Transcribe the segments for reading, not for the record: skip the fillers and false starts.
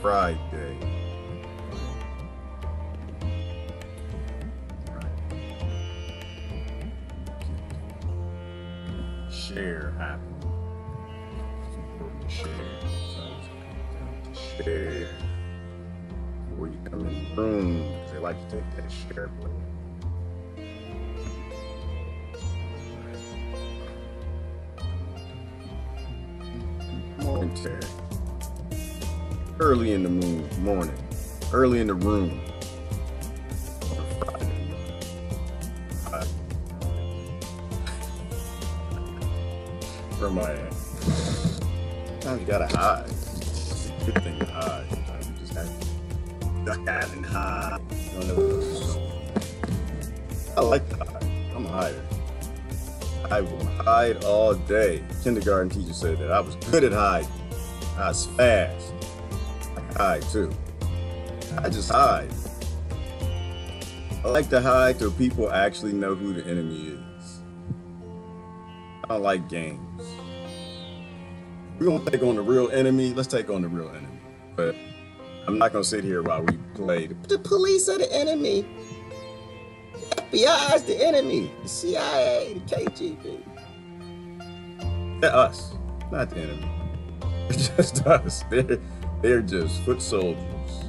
Friday. Share happening. It's important to share. So share before you come in the room, because they like to take that share button. Morning, Terry. Early in the morning. Early in the room. On Friday. Where am I at? Sometimes you gotta hide. It's a good thing to hide. Sometimes you just have to duck out and hide. You don't know. I like to hide. I'm a hider. I will hide all day. Kindergarten teacher said that I was good at hiding. I was fast. I can hide too. I just hide. I like to hide till people actually know who the enemy is. I don't like games. We're gonna take on the real enemy. Let's take on the real enemy. But I'm not gonna sit here while we play. The police are the enemy. FBI is the enemy. The CIA, the KGB. They're us, not the enemy. It's just us. They're just foot soldiers.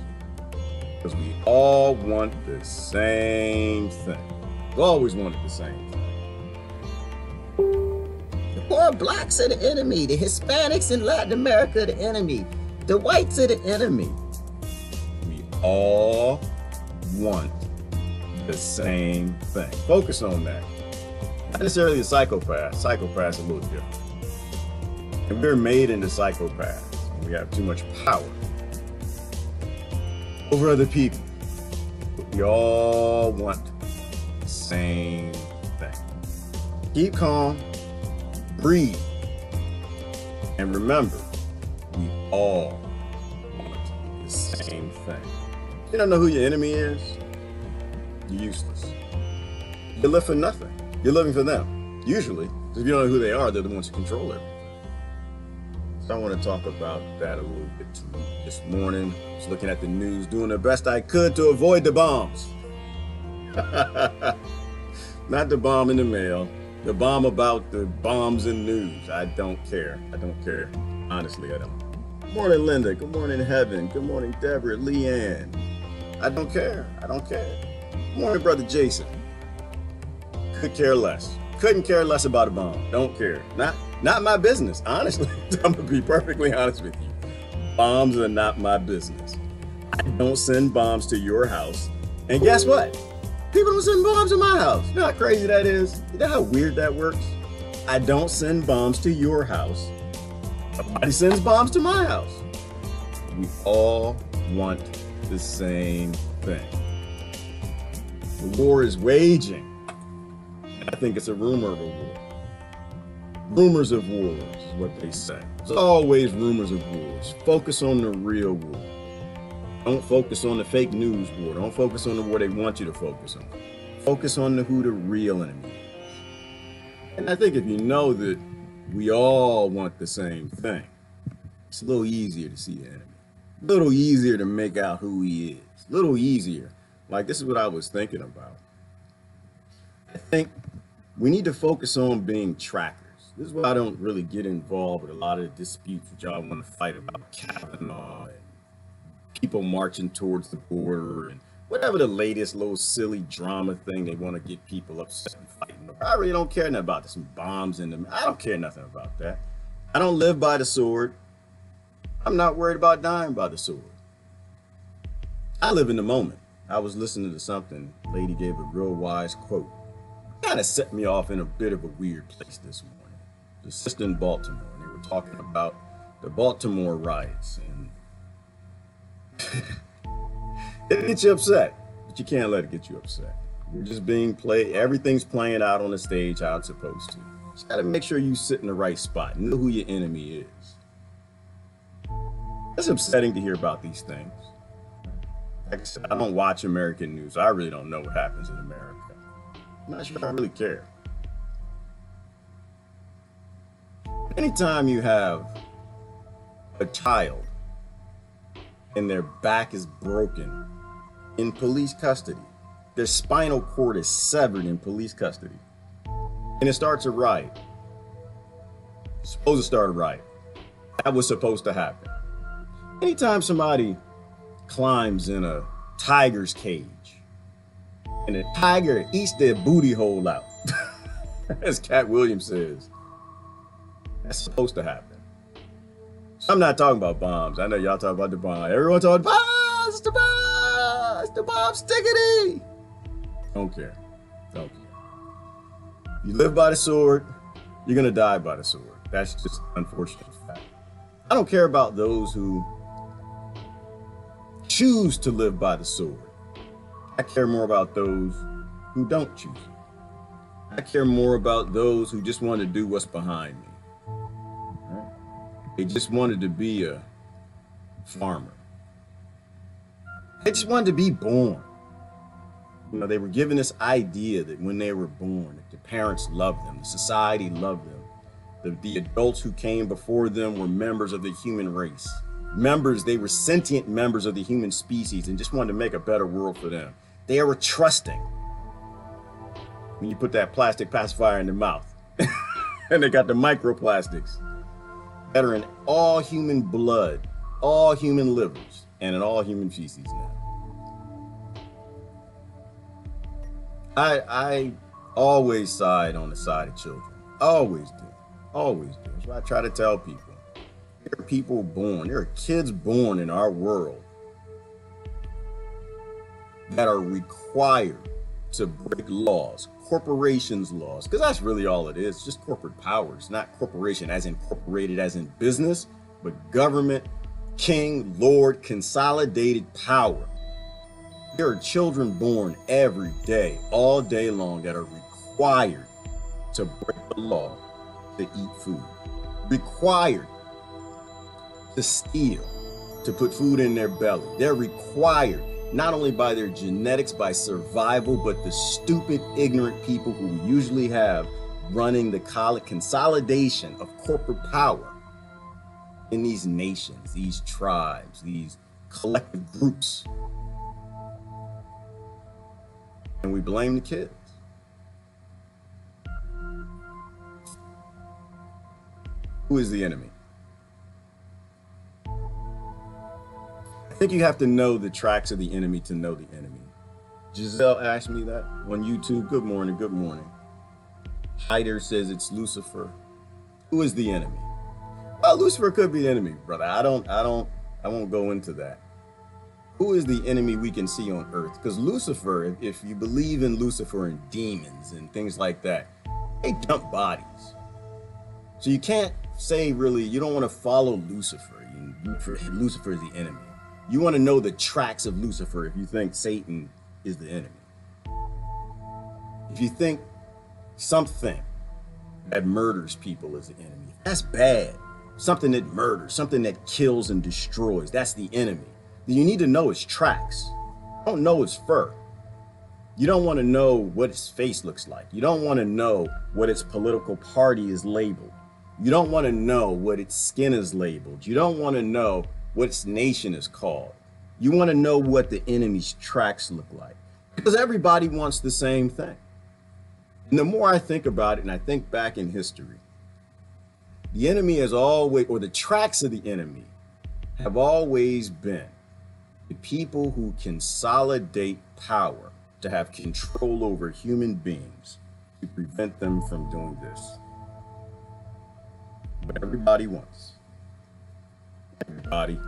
Because we all want the same thing. We always wanted the same thing. The poor blacks are the enemy. The Hispanics in Latin America are the enemy. The whites are the enemy. We all want the same thing. Focus on that. Not necessarily a psychopath. Psychopath's a little different. And we're made into psychopaths. We have too much power over other people. But we all want the same thing. Keep calm, breathe, and remember, we all want the same thing. You don't know who your enemy is? You're useless. You live for nothing. You're living for them. Usually, if you don't know who they are, they're the ones who control everything. So I want to talk about that a little bit this morning. I was looking at the news, doing the best I could to avoid the bombs. Not the bomb in the mail, the bomb about the bombs in news. I don't care. I don't care. Honestly, I don't. Good morning, Linda. Good morning, Heaven. Good morning, Deborah, Leanne. I don't care. I don't care. Good morning, Brother Jason. Could care less. Couldn't care less about a bomb. Don't care. Not my business. Honestly, I'm gonna be perfectly honest with you. Bombs are not my business. I don't send bombs to your house. And guess what? People don't send bombs to my house. You know how crazy that is? You know how weird that works? I don't send bombs to your house. Nobody sends bombs to my house. We all want the same thing. The war is waging. I think it's a rumor of a war. Rumors of wars is what they say. There's always rumors of wars. Focus on the real war. Don't focus on the fake news war. Don't focus on the war they want you to focus on. Focus on who the real enemy is. And I think if you know that we all want the same thing, it's a little easier to see the enemy. A little easier to make out who he is. A little easier. Like, this is what I was thinking about. I think we need to focus on being trackers. This is why I don't really get involved with a lot of the disputes which y'all want to fight about Kavanaugh and people marching towards the border and whatever the latest little silly drama thing they want to get people upset and fighting over. I really don't care nothing about some bombs in them. I don't care nothing about that. I don't live by the sword. I'm not worried about dying by the sword. I live in the moment. I was listening to something. A lady gave a real wise quote. Kind of set me off in a bit of a weird place this morning. The sister in Baltimore, and they were talking about the Baltimore riots, and it gets you upset, but you can't let it get you upset. You're just being played. Everything's playing out on the stage how it's supposed to. Just got to make sure you sit in the right spot. Know who your enemy is. It's upsetting to hear about these things. Like I said, I don't watch American news. I really don't know what happens in America. I'm not sure I really care. Anytime you have a child and their back is broken in police custody. Their spinal cord is severed in police custody. And it starts a riot. It's supposed to start a riot. That was supposed to happen. Anytime somebody climbs in a tiger's cage and the tiger eats their booty hole out, as Cat Williams says, that's supposed to happen. So I'm not talking about bombs. I know y'all talk about the bomb. Everyone talking bombs, it's the bomb, it's the bomb stickity. Don't care. Don't care. You live by the sword, you're gonna die by the sword. That's just unfortunate fact. I don't care about those who choose to live by the sword. I care more about those who don't choose it. I care more about those who just want to do what's behind me. Right? They just wanted to be a farmer. They just wanted to be born. You know, they were given this idea that when they were born, that the parents loved them, the society loved them. The adults who came before them were members of the human race. They were sentient members of the human species and just wanted to make a better world for them. They were trusting. When you put that plastic pacifier in their mouth and they got the microplastics that are in all human blood, all human livers, and in all human feces now. I always side on the side of children. Always do. Always do. That's what I try to tell people. There are people born, there are kids born in our world that are required to break laws, corporations' laws, because that's really all it is, just corporate powers, not corporation as incorporated as in business, but government, king, lord, consolidated power. There are children born every day, all day long, that are required to break the law to eat food, required to steal, to put food in their belly. They're required, not only by their genetics, by survival, but the stupid, ignorant people who we usually have running the consolidation of corporate power in these nations, these tribes, these collective groups. And we blame the kids. Who is the enemy? I think you have to know the tracks of the enemy to know the enemy. Giselle asked me that on YouTube. Good morning, good morning. Hyder says it's Lucifer. Who is the enemy? Well, Lucifer could be the enemy, brother. I won't go into that. Who is the enemy we can see on earth? Because Lucifer, if you believe in Lucifer and demons and things like that, they dump bodies. So you can't say really, you don't want to follow Lucifer. Lucifer is the enemy. You want to know the tracks of Lucifer if you think Satan is the enemy. If you think something that murders people is the enemy, that's bad. Something that murders, something that kills and destroys, that's the enemy. Then you need to know its tracks. Don't know its fur. You don't want to know what its face looks like. You don't want to know what its political party is labeled. You don't want to know what its skin is labeled. You don't want to know what its nation is called. You want to know what the enemy's tracks look like. Because everybody wants the same thing. And the more I think about it and I think back in history, the enemy has always, or the tracks of the enemy have always been the people who consolidate power to have control over human beings to prevent them from doing this. What everybody wants. Everybody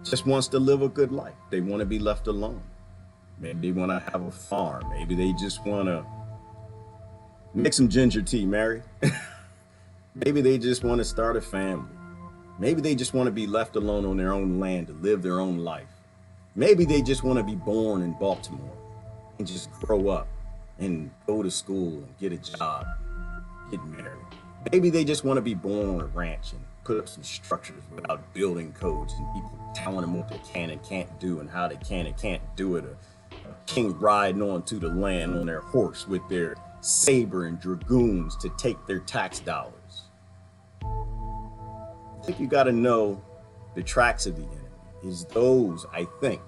just wants to live a good life. They want to be left alone. Maybe they want to have a farm. Maybe they just want to make some ginger tea, Mary. Maybe they just want to start a family. Maybe they just want to be left alone on their own land to live their own life. Maybe they just want to be born in Baltimore and just grow up and go to school and get a job, get married. Maybe they just want to be born on a ranch and put up some structures without building codes and people telling them what they can and can't do and how they can and can't do it. A king riding onto the land on their horse with their saber and dragoons to take their tax dollars. I think you got to know the tracks of the enemy. is those, I think,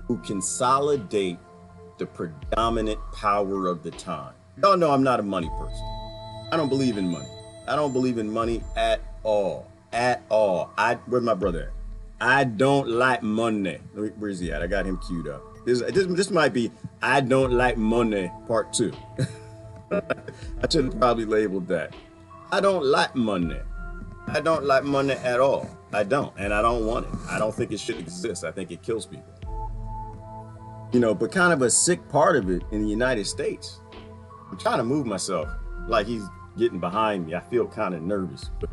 who consolidate the predominant power of the time. Y'all know I'm not a money person. I don't believe in money. I don't believe in money at all. At all. Where's my brother at? I don't like money. Where's he at? I got him queued up. This might be I don't like money part 2. I should have probably labeled that. I don't like money. I don't like money at all. I don't, and I don't want it. I don't think it should exist. I think it kills people. You know, but kind of a sick part of it in the United States. I'm trying to move myself like he's getting behind me. I feel kind of nervous, but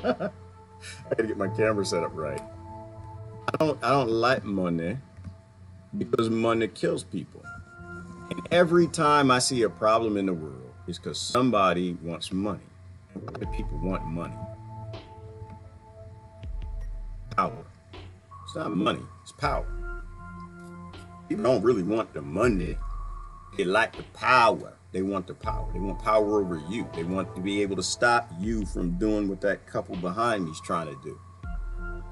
I gotta get my camera set up right. I don't like money because money kills people. And every time I see a problem in the world, it's because somebody wants money. And what do people want money? Power. It's not money, it's power. People don't really want the money. They like the power. They want the power. They want power over you. They want to be able to stop you from doing what that couple behind me is trying to do.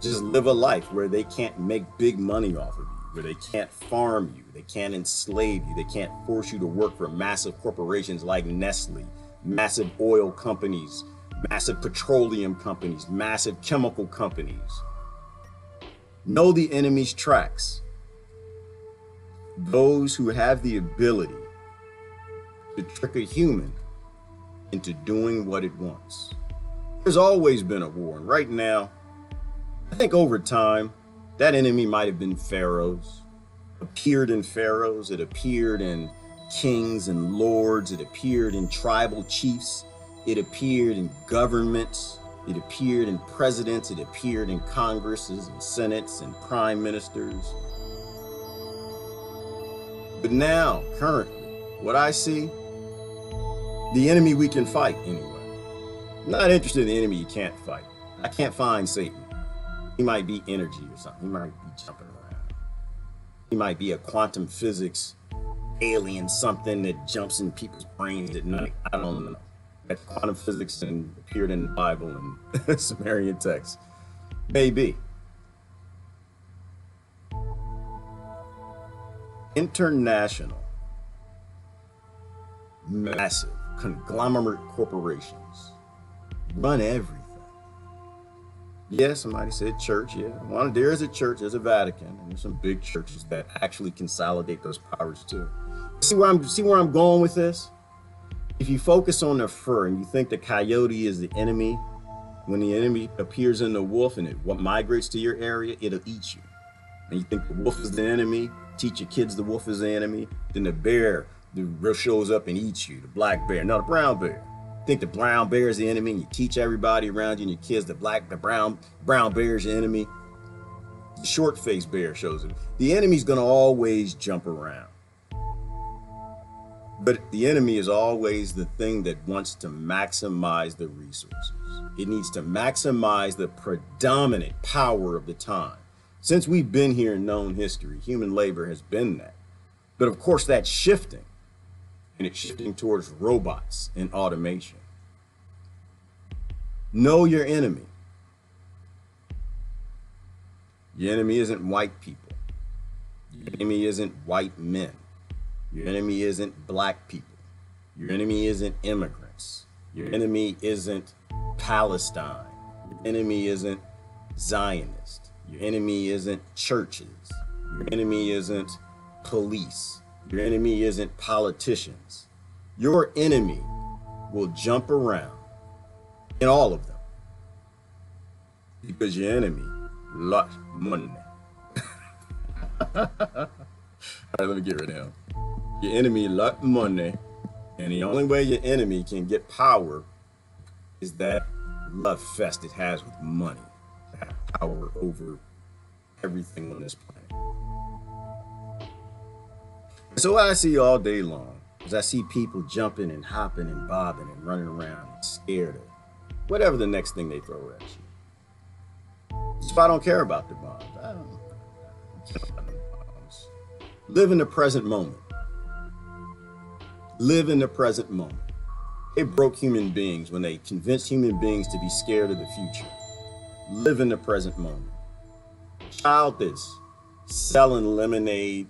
Just live a life where they can't make big money off of you, where they can't farm you, they can't enslave you, they can't force you to work for massive corporations like Nestle, massive oil companies, massive petroleum companies, massive chemical companies. Know the enemy's tracks. Those who have the ability to trick a human into doing what it wants. There's always been a war, and right now, I think over time, that enemy might have been pharaohs. Appeared in pharaohs, it appeared in kings and lords, it appeared in tribal chiefs, it appeared in governments, it appeared in presidents, it appeared in congresses and senates and prime ministers. But now, currently, what I see, the enemy we can fight anyway. I'm not interested in the enemy you can't fight. I can't find Satan. He might be energy or something. He might be jumping around. He might be a quantum physics alien, something that jumps in people's brains at night. I don't know. That's quantum physics and appeared in the Bible and Sumerian texts. Maybe. International, massive, conglomerate corporations run everything. Yeah, somebody said church, yeah. Well, there is a church, there's a Vatican, and there's some big churches that actually consolidate those powers too. See where I'm going with this? If you focus on the fur and you think the coyote is the enemy, when the enemy appears in the wolf and it migrates to your area, it'll eat you. And you think the wolf is the enemy, teach your kids the wolf is the enemy, then the bear shows up and eats you, the black bear, no, the brown bear. Think the brown bear is the enemy and you teach everybody around you and your kids the brown bear is the enemy. The short-faced bear shows it. The enemy's gonna always jump around. But the enemy is always the thing that wants to maximize the resources. It needs to maximize the predominant power of the time. Since we've been here in known history, human labor has been that. But of course that's shifting. And it's shifting towards robots and automation. Know your enemy. Your enemy isn't white people. Your enemy isn't white men. Your enemy isn't black people. Your enemy isn't immigrants. Your enemy isn't Palestine. Your enemy isn't Zionist. Your enemy isn't churches. Your enemy isn't police. Your enemy isn't politicians. Your enemy will jump around in all of them because your enemy loves money. All right, let me get rid of him. Your enemy loves money, and the only way your enemy can get power is that love fest it has with money. Have power over everything on this planet. So what I see all day long is I see people jumping and hopping and bobbing and running around and scared of whatever the next thing they throw at you. So I don't care about the bombs. I don't care about the bombs. Live in the present moment. Live in the present moment. They broke human beings when they convinced human beings to be scared of the future. Live in the present moment. child that's selling lemonade,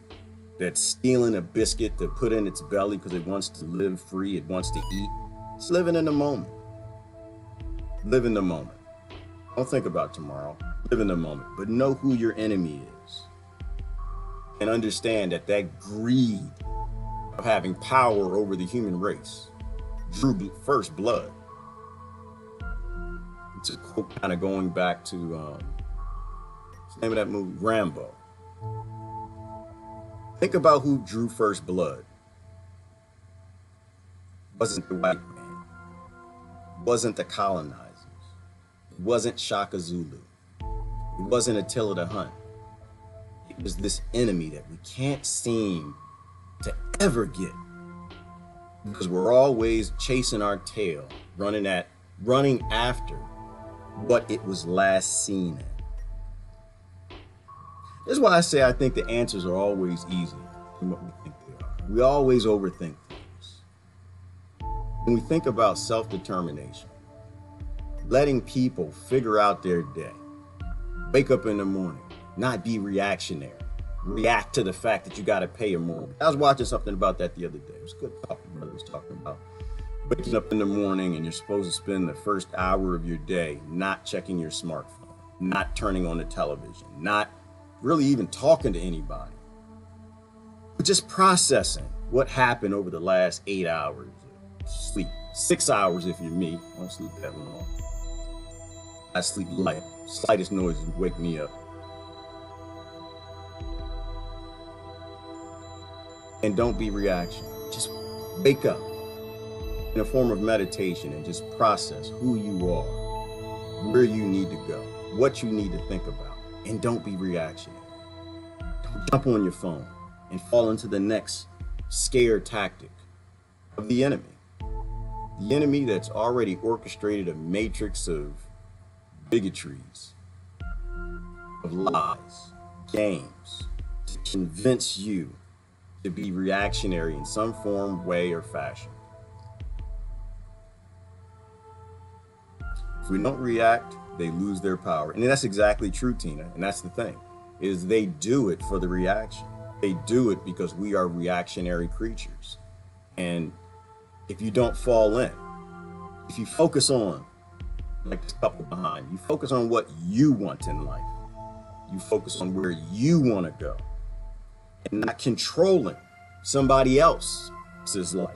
that's stealing a biscuit to put in its belly because it wants to live free, it wants to eat. It's living in the moment. Live in the moment. Don't think about tomorrow. Live in the moment. But know who your enemy is. And understand that that greed of having power over the human race drew first blood. It's a quote kind of going back to, what's the name of that movie? Rambo. Think about who drew first blood. It wasn't the white man. It wasn't the colonizers. It wasn't Shaka Zulu. It wasn't Attila the Hun. It was this enemy that we can't seem to ever get, because we're always chasing our tail, running after what it was last seen at. That's why I say I think the answers are always easier than what we think they are. We always overthink things. When we think about self-determination, letting people figure out their day, wake up in the morning, not be reactionary, react to the fact that you got to pay a mortgage. I was watching something about that the other day. It was good talking. Brother was talking about waking up in the morning and you're supposed to spend the first hour of your day not checking your smartphone, not turning on the television, not really even talking to anybody, but just processing what happened over the last 8 hours of sleep. 6 hours if you're me. I don't sleep that long. I sleep light. Slightest noise would wake me up. And don't be reactionary. Just wake up in a form of meditation and just process who you are, where you need to go, what you need to think about, and don't be reactionary. Don't jump on your phone and fall into the next scare tactic of the enemy. The enemy that's already orchestrated a matrix of bigotries, of lies, games, to convince you to be reactionary in some form, way, or fashion. If we don't react, they lose their power. And that's exactly true, Tina. And that's the thing, is they do it for the reaction. They do it because we are reactionary creatures. And if you don't fall in, if you focus on, like this couple behind, you focus on what you want in life. You focus on where you want to go and not controlling somebody else's life,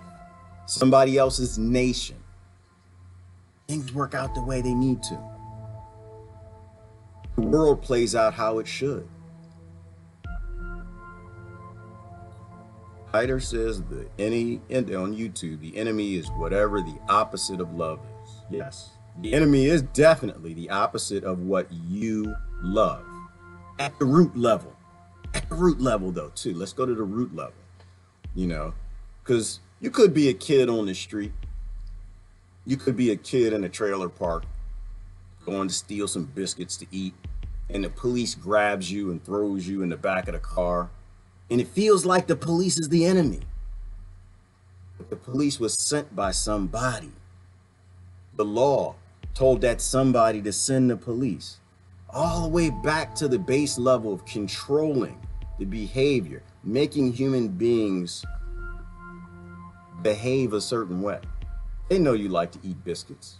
somebody else's nation. Things work out the way they need to. The world plays out how it should. Writer says on YouTube, the enemy is whatever the opposite of love is. Yes, the enemy is definitely the opposite of what you love. At the root level. At the root level though, too. Let's go to the root level. You know, because you could be a kid on the street. You could be a kid in a trailer park going to steal some biscuits to eat, and the police grabs you and throws you in the back of the car. And it feels like the police is the enemy. But the police was sent by somebody. The law told that somebody to send the police all the way back to the base level of controlling the behavior, making human beings behave a certain way. They know you like to eat biscuits.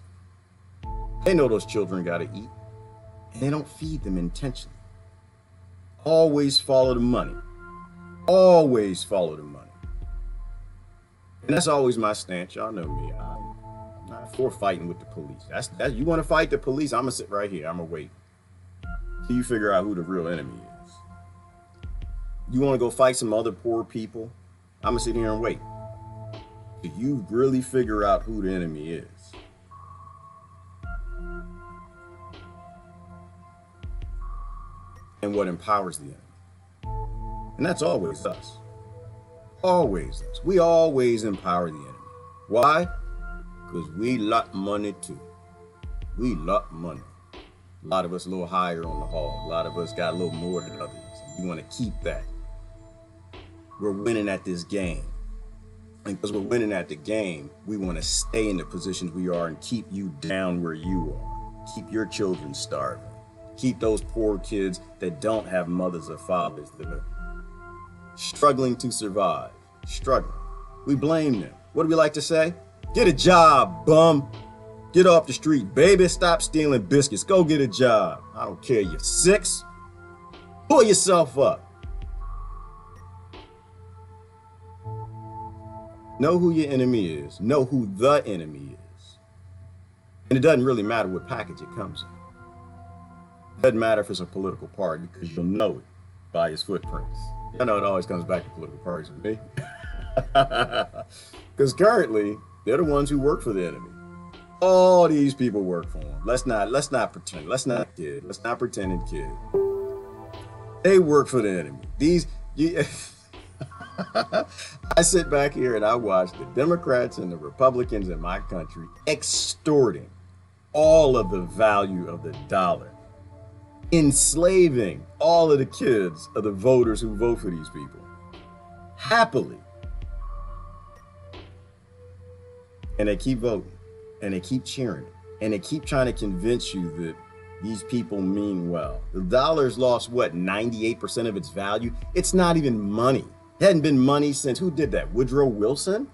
They know those children got to eat. And they don't feed them intentionally. Always follow the money. Always follow the money. And that's always my stance. Y'all know me. I'm not for fighting with the police. That's you want to fight the police, I'm going to sit right here. I'm going to wait till you figure out who the real enemy is. You want to go fight some other poor people, I'm going to sit here and wait till you really figure out who the enemy is. And what empowers the enemy. And that's always us. Always us. We always empower the enemy. Why? Because we love money too. We love money. A lot of us a little higher on the hall. A lot of us got a little more than others. We want to keep that. We're winning at this game. And because we're winning at the game, we want to stay in the positions we are and keep you down where you are. Keep your children starving. keep those poor kids that don't have mothers or fathers that are struggling to survive, struggling. We blame them. What do we like to say? Get a job, bum. Get off the street, baby. Stop stealing biscuits. Go get a job. I don't care. You're 6. Pull yourself up. Know who your enemy is. Know who the enemy is. And it doesn't really matter what package it comes in. It doesn't matter if it's a political party, because you'll know it by its footprints. I know it always comes back to political parties with me. Because currently, they're the ones who work for the enemy. All these people work for them. Let's not pretend. Let's not kid. Let's not pretend and kid. They work for the enemy. I sit back here and I watch the Democrats and the Republicans in my country extorting all of the value of the dollar, enslaving all of the kids of the voters who vote for these people happily. And they keep voting, and they keep cheering, and they keep trying to convince you that these people mean well. The dollar's lost, what, 98% of its value? It's not even money. It hadn't been money since, who did that? Woodrow Wilson?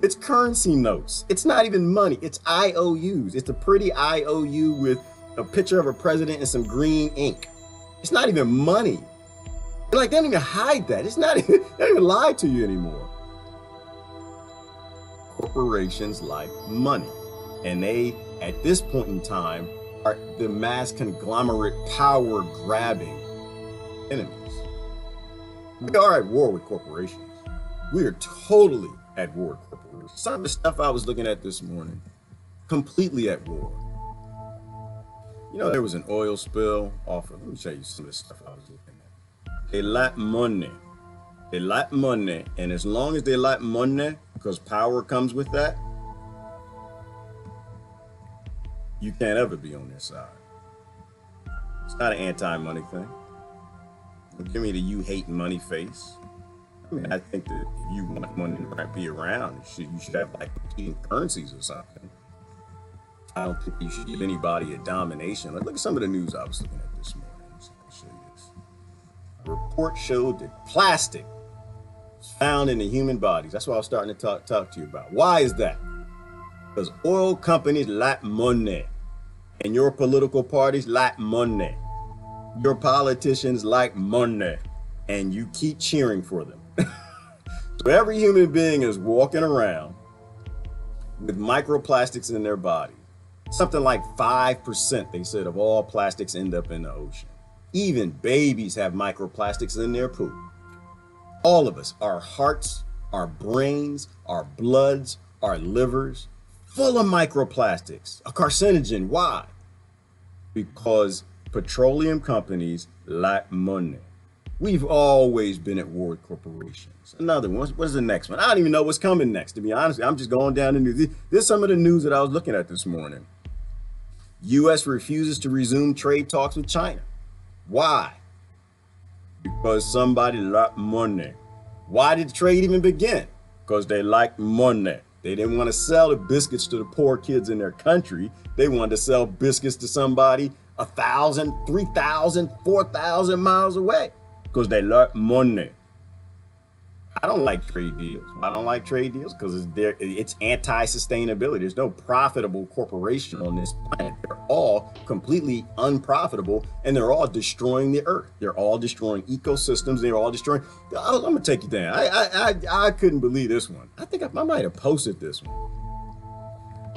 It's currency notes. It's not even money. It's IOUs. It's a pretty IOU with a picture of a president and some green ink. It's not even money. Like, they don't even hide that. It's not even, they don't even lie to you anymore. Corporations like money. And they, at this point in time, are the mass conglomerate power grabbing enemies. We are at war with corporations. We are totally at war with corporations. Some of the stuff I was looking at this morning, completely at war. You know, there was an oil spill off of, let me show you some of the stuff I was looking at. They like money. They like money. And as long as they like money, because power comes with that, you can't ever be on their side. It's not an anti-money thing. Don't give me the you hate money face. I mean, I think that if you want money to be around, you should have like competing currencies or something. I don't think you should give anybody a domination. Look at some of the news I was looking at this morning. I'll show you this. A report showed that plastic was found in the human bodies. That's what I was starting to talk to you about. Why is that? Because oil companies like money, and your political parties like money. Your politicians like money, and you keep cheering for them. So every human being is walking around with microplastics in their body. Something like 5%, they said, of all plastics end up in the ocean. Even babies have microplastics in their poop. All of us, our hearts, our brains, our bloods, our livers, full of microplastics, a carcinogen. Why? Because petroleum companies like money. We've always been at war with corporations. Another one. What is the next one? I don't even know what's coming next, to be honest. I'm just going down the news. This is some of the news that I was looking at this morning. U.S. refuses to resume trade talks with China. Why? Because somebody liked money. Why did the trade even begin? Because they liked money. They didn't want to sell the biscuits to the poor kids in their country. They wanted to sell biscuits to somebody 1,000, 3,000, 4,000 miles away because they like money. I don't like trade deals. I don't like trade deals because it's anti-sustainability. There's no profitable corporation on this planet. They're all completely unprofitable, and they're all destroying the earth. They're all destroying ecosystems. They're all destroying. I'm gonna take you down. I couldn't believe this one. I think I might have posted this one.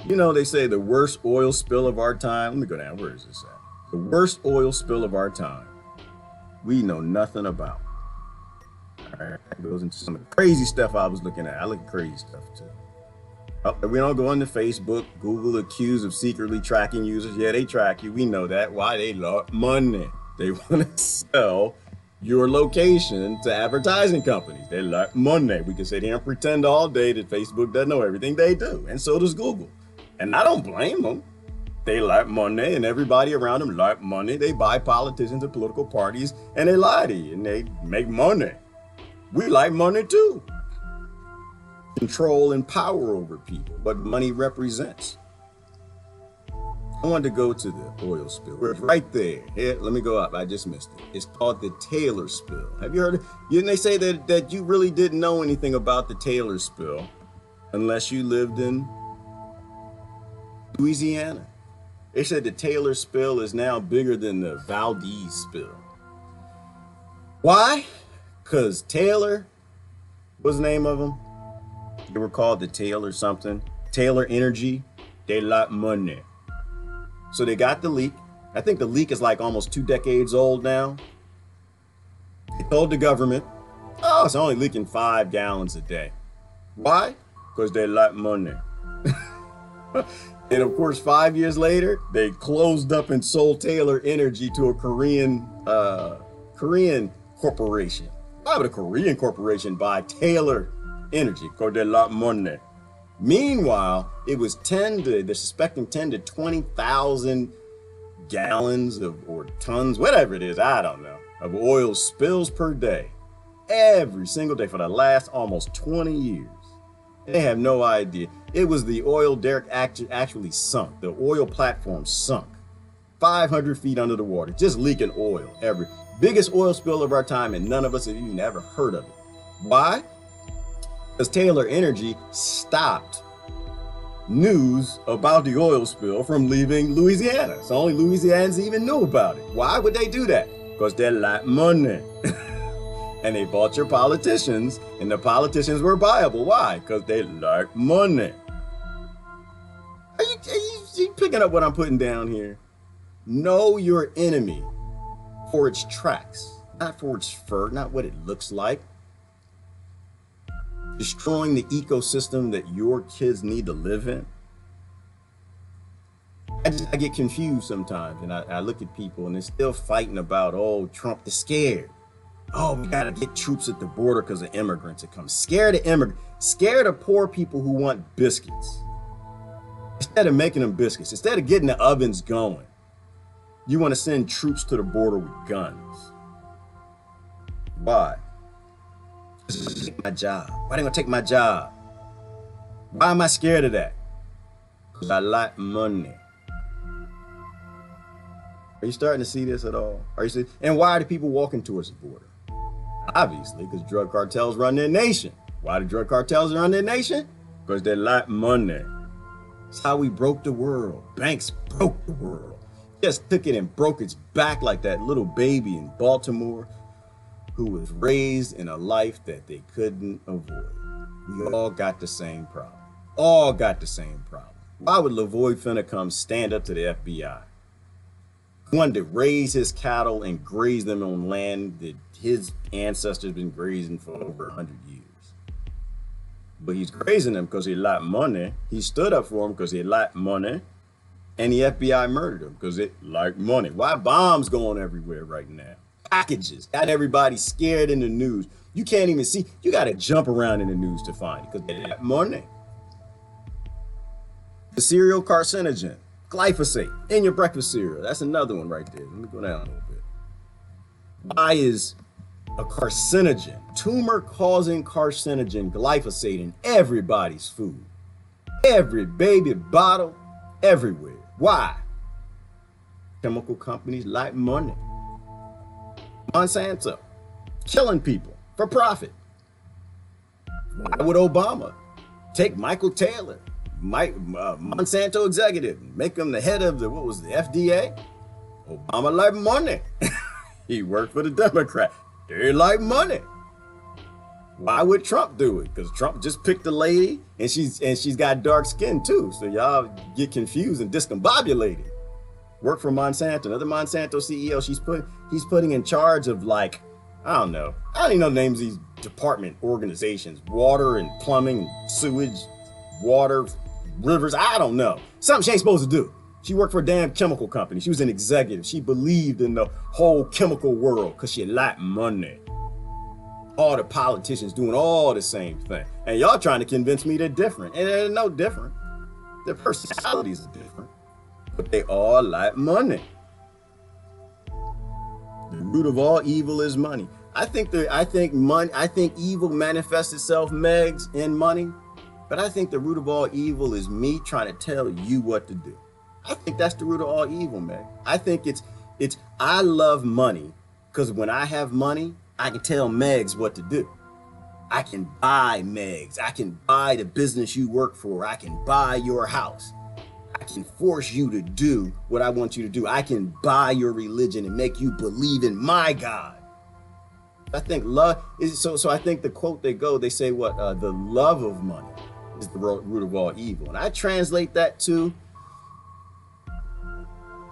You know, they say the worst oil spill of our time. Let me go down. Where is this at? The worst oil spill of our time. We know nothing about. All right, that goes into some of the crazy stuff I was looking at. I look at crazy stuff too. Oh, we don't go into Facebook. Google accused of secretly tracking users. Yeah, they track you. We know that. Why? They love money. They want to sell your location to advertising companies. They like money. We can sit here and pretend all day that Facebook doesn't know everything they do. And so does Google. And I don't blame them. They like money, and everybody around them like money. They buy politicians and political parties, and they lie to you, and they make money. We like money too. Control and power over people, what money represents. I wanted to go to the oil spill. It's right there. Here, let me go up. I just missed it. It's called the Taylor spill. Have you heard of it? And they say that you really didn't know anything about the Taylor spill unless you lived in Louisiana. They said the Taylor spill is now bigger than the Valdez spill. Why? Because Taylor, what's the name of them? They were called the Taylor something. Taylor Energy. They LOK Money. So they got the leak. I think the leak is like almost 2 decades old now. They told the government, oh, it's only leaking 5 gallons a day. Why? Because they LOK Money. And of course, 5 years later, they closed up and sold Taylor Energy to a Korean corporation. Why would a Korean corporation buy Taylor Energy? Because they LOK Money. Meanwhile, it was they're suspecting 10 to 20,000 gallons or tons, whatever it is, I don't know, of oil spills per day, every single day for the last almost 20 years. They have no idea. It was the oil derrick actually sunk. The oil platform sunk 500 feet under the water, just leaking oil. Biggest oil spill of our time, and none of us have even ever heard of it. Why? Because Taylor Energy stopped news about the oil spill from leaving Louisiana. So only Louisianans even knew about it. Why would they do that? Because they LOK Money. And they bought your politicians, and the were viable. Why? Because they LOK Money. Are you picking up what I'm putting down here? Know your enemy for its tracks, not for its fur, not what it looks like. Destroying the ecosystem that your kids need to live in. I get confused sometimes, and I look at people and they're still fighting about, oh, Trump is scared. Oh, we gotta get troops at the border because of immigrants that come. Scared of immigrants, scared of poor people who want biscuits. Instead of making them biscuits, instead of getting the ovens going, you want to send troops to the border with guns. Why? Take my job. Why they gonna take my job? Why am I scared of that? Because I LOK Money. Are you starting to see this at all? Are you see? And why are the people walking towards the border? Obviously, because drug cartels run their nation. Why do drug cartels run their nation? Because they LOK Money. It's how we broke the world. Banks broke the world. Just took it and broke its back like that little baby in Baltimore who was raised in a life that they couldn't avoid. We all got the same problem. All got the same problem. Why would Lavoy finna come stand up to the FBI? He wanted to raise his cattle and graze them on land that his ancestors been grazing for over 100 years. But he's grazing them because he LOK Money. He stood up for him because he LOK Money. And the FBI murdered him because it LOK Money. Why bombs going everywhere right now? Packages. Got everybody scared in the news. You can't even see. You got to jump around in the news to find it because they LOK Money. The cereal carcinogen. Glyphosate in your breakfast cereal. That's another one right there. Let me go down a little bit. Why is a carcinogen, tumor-causing carcinogen, glyphosate in everybody's food? Every baby bottle, everywhere. Why? Chemical companies LOK Money. Monsanto, killing people for profit. Why would Obama take Michael Taylor, Monsanto executive, make him the head of the FDA? Obama LOK Money. He worked for the Democrat. They LOK Money. Why would Trump do it? Because Trump just picked a lady and she's got dark skin too. So y'all get confused and discombobulated. Work for Monsanto, another Monsanto CEO. He's putting in charge of like, I don't even know the names of these department organizations, water and plumbing, sewage, water, rivers. I don't know. Something she ain't supposed to do. She worked for a damn chemical company. She was an executive. She believed in the whole chemical world because she LOK Money. All the politicians doing all the same thing. And y'all trying to convince me they're different. And they're no different. Their personalities are different. But they all LOK Money. The root of all evil is money. I think evil manifests itself, Megs, in money. But I think the root of all evil is me trying to tell you what to do. I think that's the root of all evil, man. I think I love money because when I have money, I can tell Megs what to do. I can buy Megs. I can buy the business you work for. I can buy your house. I can force you to do what I want you to do. I can buy your religion and make you believe in my God. I think love is so I think the quote they say what the love of money is the root of all evil. And I translate that to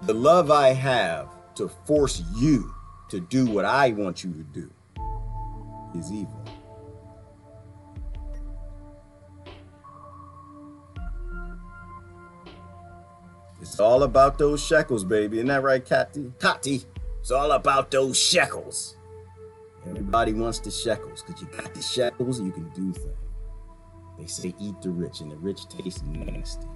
the love I have to force you to do what I want you to do is evil. It's all about those shekels, baby. Isn't that right, Kati? Kati, it's all about those shekels. Everybody wants the shekels because you got the shekels and you can do things. They say eat the rich and the rich taste nasty.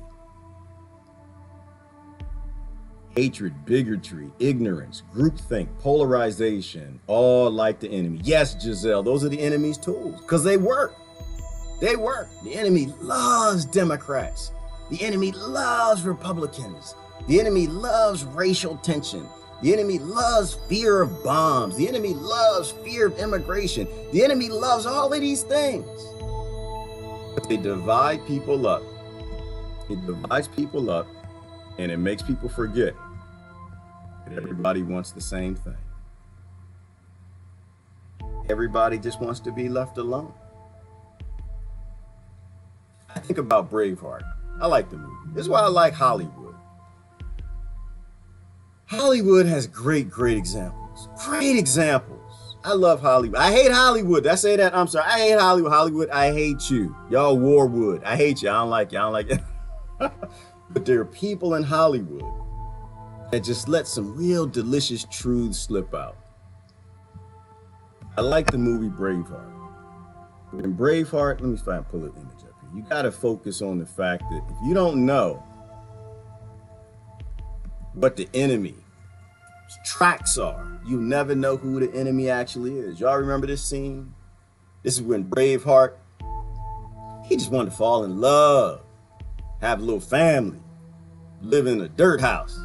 Hatred, bigotry, ignorance, groupthink, polarization, all like the enemy. Yes, Giselle, those are the enemy's tools because they work. They work. The enemy loves Democrats. The enemy loves Republicans. The enemy loves racial tension. The enemy loves fear of bombs. The enemy loves fear of immigration. The enemy loves all of these things. But they divide people up. It divides people up and it makes people forget that everybody wants the same thing. Everybody just wants to be left alone. I think about Braveheart. I like the movie. This is why I like Hollywood. Hollywood has great examples. Great examples. I love Hollywood. I hate Hollywood. I say that. I'm sorry. I hate Hollywood. Hollywood, I hate you. Y'all Warwood. I hate you. I don't like you. I don't like you. But there are people in Hollywood that just let some real delicious truths slip out. I like the movie Braveheart. In Braveheart, let me pull an image up here. You got to focus on the fact that if you don't know what the enemy's tracks are, you never know who the enemy actually is. Y'all remember this scene? This is when Braveheart, he just wanted to fall in love, have a little family, live in a dirt house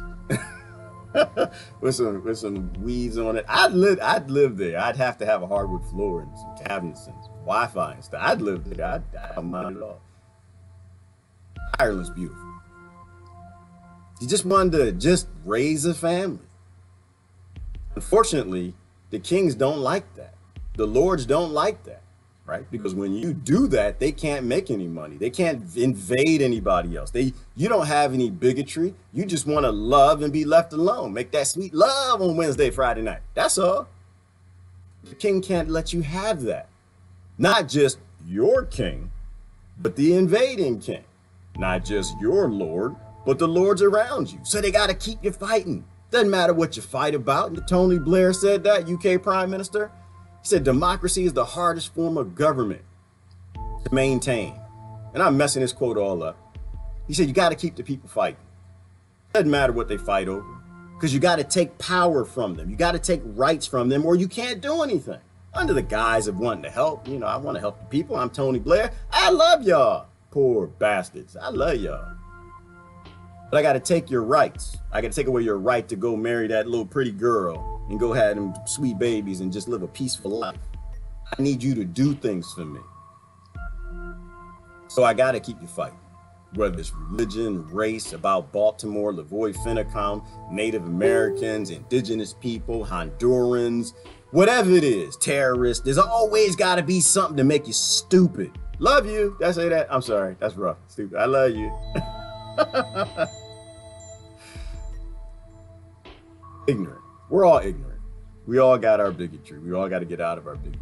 with some weeds on it. I'd live there. I'd have to have a hardwood floor and some cabinets and some Wi-Fi and stuff. I'd live there. I don't mind at all. Ireland's beautiful. He just wanted to raise a family. Unfortunately, the kings don't like that. The lords don't like that, right? Because when you do that, they can't make any money. They can't invade anybody else. You don't have any bigotry. You just want to love and be left alone. Make that sweet love on Wednesday, Friday night. That's all. The king can't let you have that. Not just your king, but the invading king. Not just your lord, but the lords around you. So they got to keep you fighting. Doesn't matter what you fight about. And Tony Blair said that, UK Prime Minister. He said democracy is the hardest form of government to maintain. And I'm messing this quote all up. He said you got to keep the people fighting. Doesn't matter what they fight over. Because you got to take power from them. You got to take rights from them or you can't do anything. Under the guise of wanting to help. You know, I want to help the people. I'm Tony Blair. I love y'all. Poor bastards. I love y'all. But I got to take your rights. I got to take away your right to go marry that little pretty girl and go have them sweet babies and just live a peaceful life. I need you to do things for me. So I got to keep you fighting. Whether it's religion, race, about Baltimore, Lavoy Finicum, Native Americans, indigenous people, Hondurans, whatever it is, terrorists, there's always got to be something to make you stupid. Love you. Did I say that? I'm sorry. That's rough. Stupid. I love you. Ignorant. We're all ignorant. We all got our bigotry. We all got to get out of our bigotry.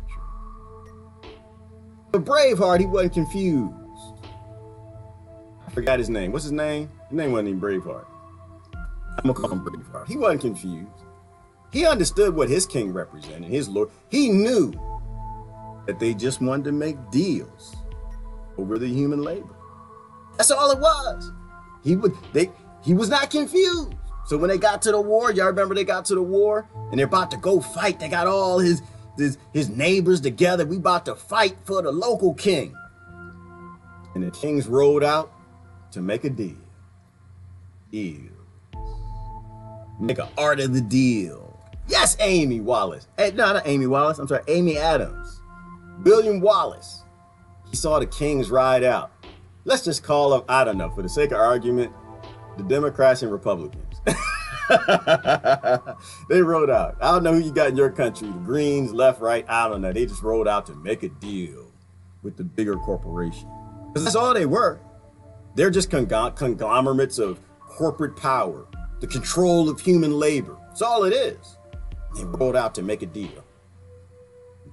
But Braveheart, he wasn't confused. I forgot his name. What's his name? His name wasn't even Braveheart. I'm going to call him Braveheart. He wasn't confused. He understood what his king represented, his lord. He knew that they just wanted to make deals over the human labor. That's all it was. He was not confused. So when they got to the war, y'all remember they got to the war and they're about to go fight. They got all his neighbors together. We about to fight for the local king. And the kings rode out to make a deal. Ew. Make an art of the deal. Yes, Amy Wallace. Hey, no, not Amy Wallace. I'm sorry, Amy Adams. William Wallace. He saw the Kings ride out. Let's just call them, I don't know, for the sake of argument, the Democrats and Republicans. They rode out. I don't know who you got in your country, the Greens, left, right, I don't know. They just rode out to make a deal with the bigger corporation. Because that's all they were. They're just conglomerates of corporate power, the control of human labor. That's all it is. They rode out to make a deal.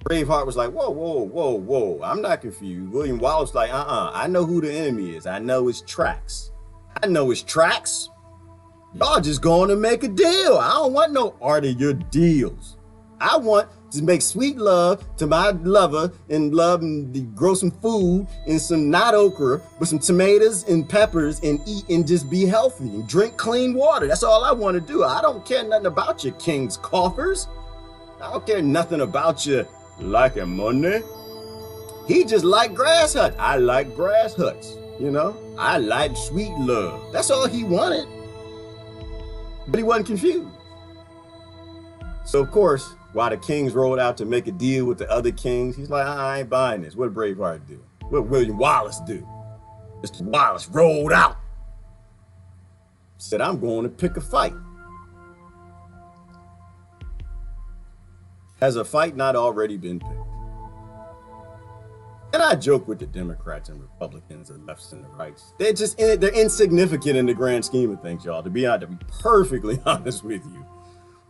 Braveheart was like, whoa, whoa, whoa, whoa. I'm not confused. William Wallace was like, I know who the enemy is. I know his tracks. I know his tracks. Y'all just going to make a deal. I don't want no art of your deals. I want to make sweet love to my lover and love and grow some food and some not okra, but some tomatoes and peppers and eat and just be healthy and drink clean water. That's all I want to do. I don't care nothing about your king's coffers. I don't care nothing about your LOK Monay. He just like grass huts. I like grass huts, you know? I like sweet love. That's all he wanted. But he wasn't confused. So of course, while the Kings rolled out to make a deal with the other kings, he's like, I ain't buying this. What did Braveheart do? What did William Wallace do? Mr. Wallace rolled out. Said, I'm going to pick a fight. Has a fight not already been picked? And I joke with the Democrats and Republicans, the lefts and the rights. They're insignificant in the grand scheme of things, y'all. To be perfectly honest with you.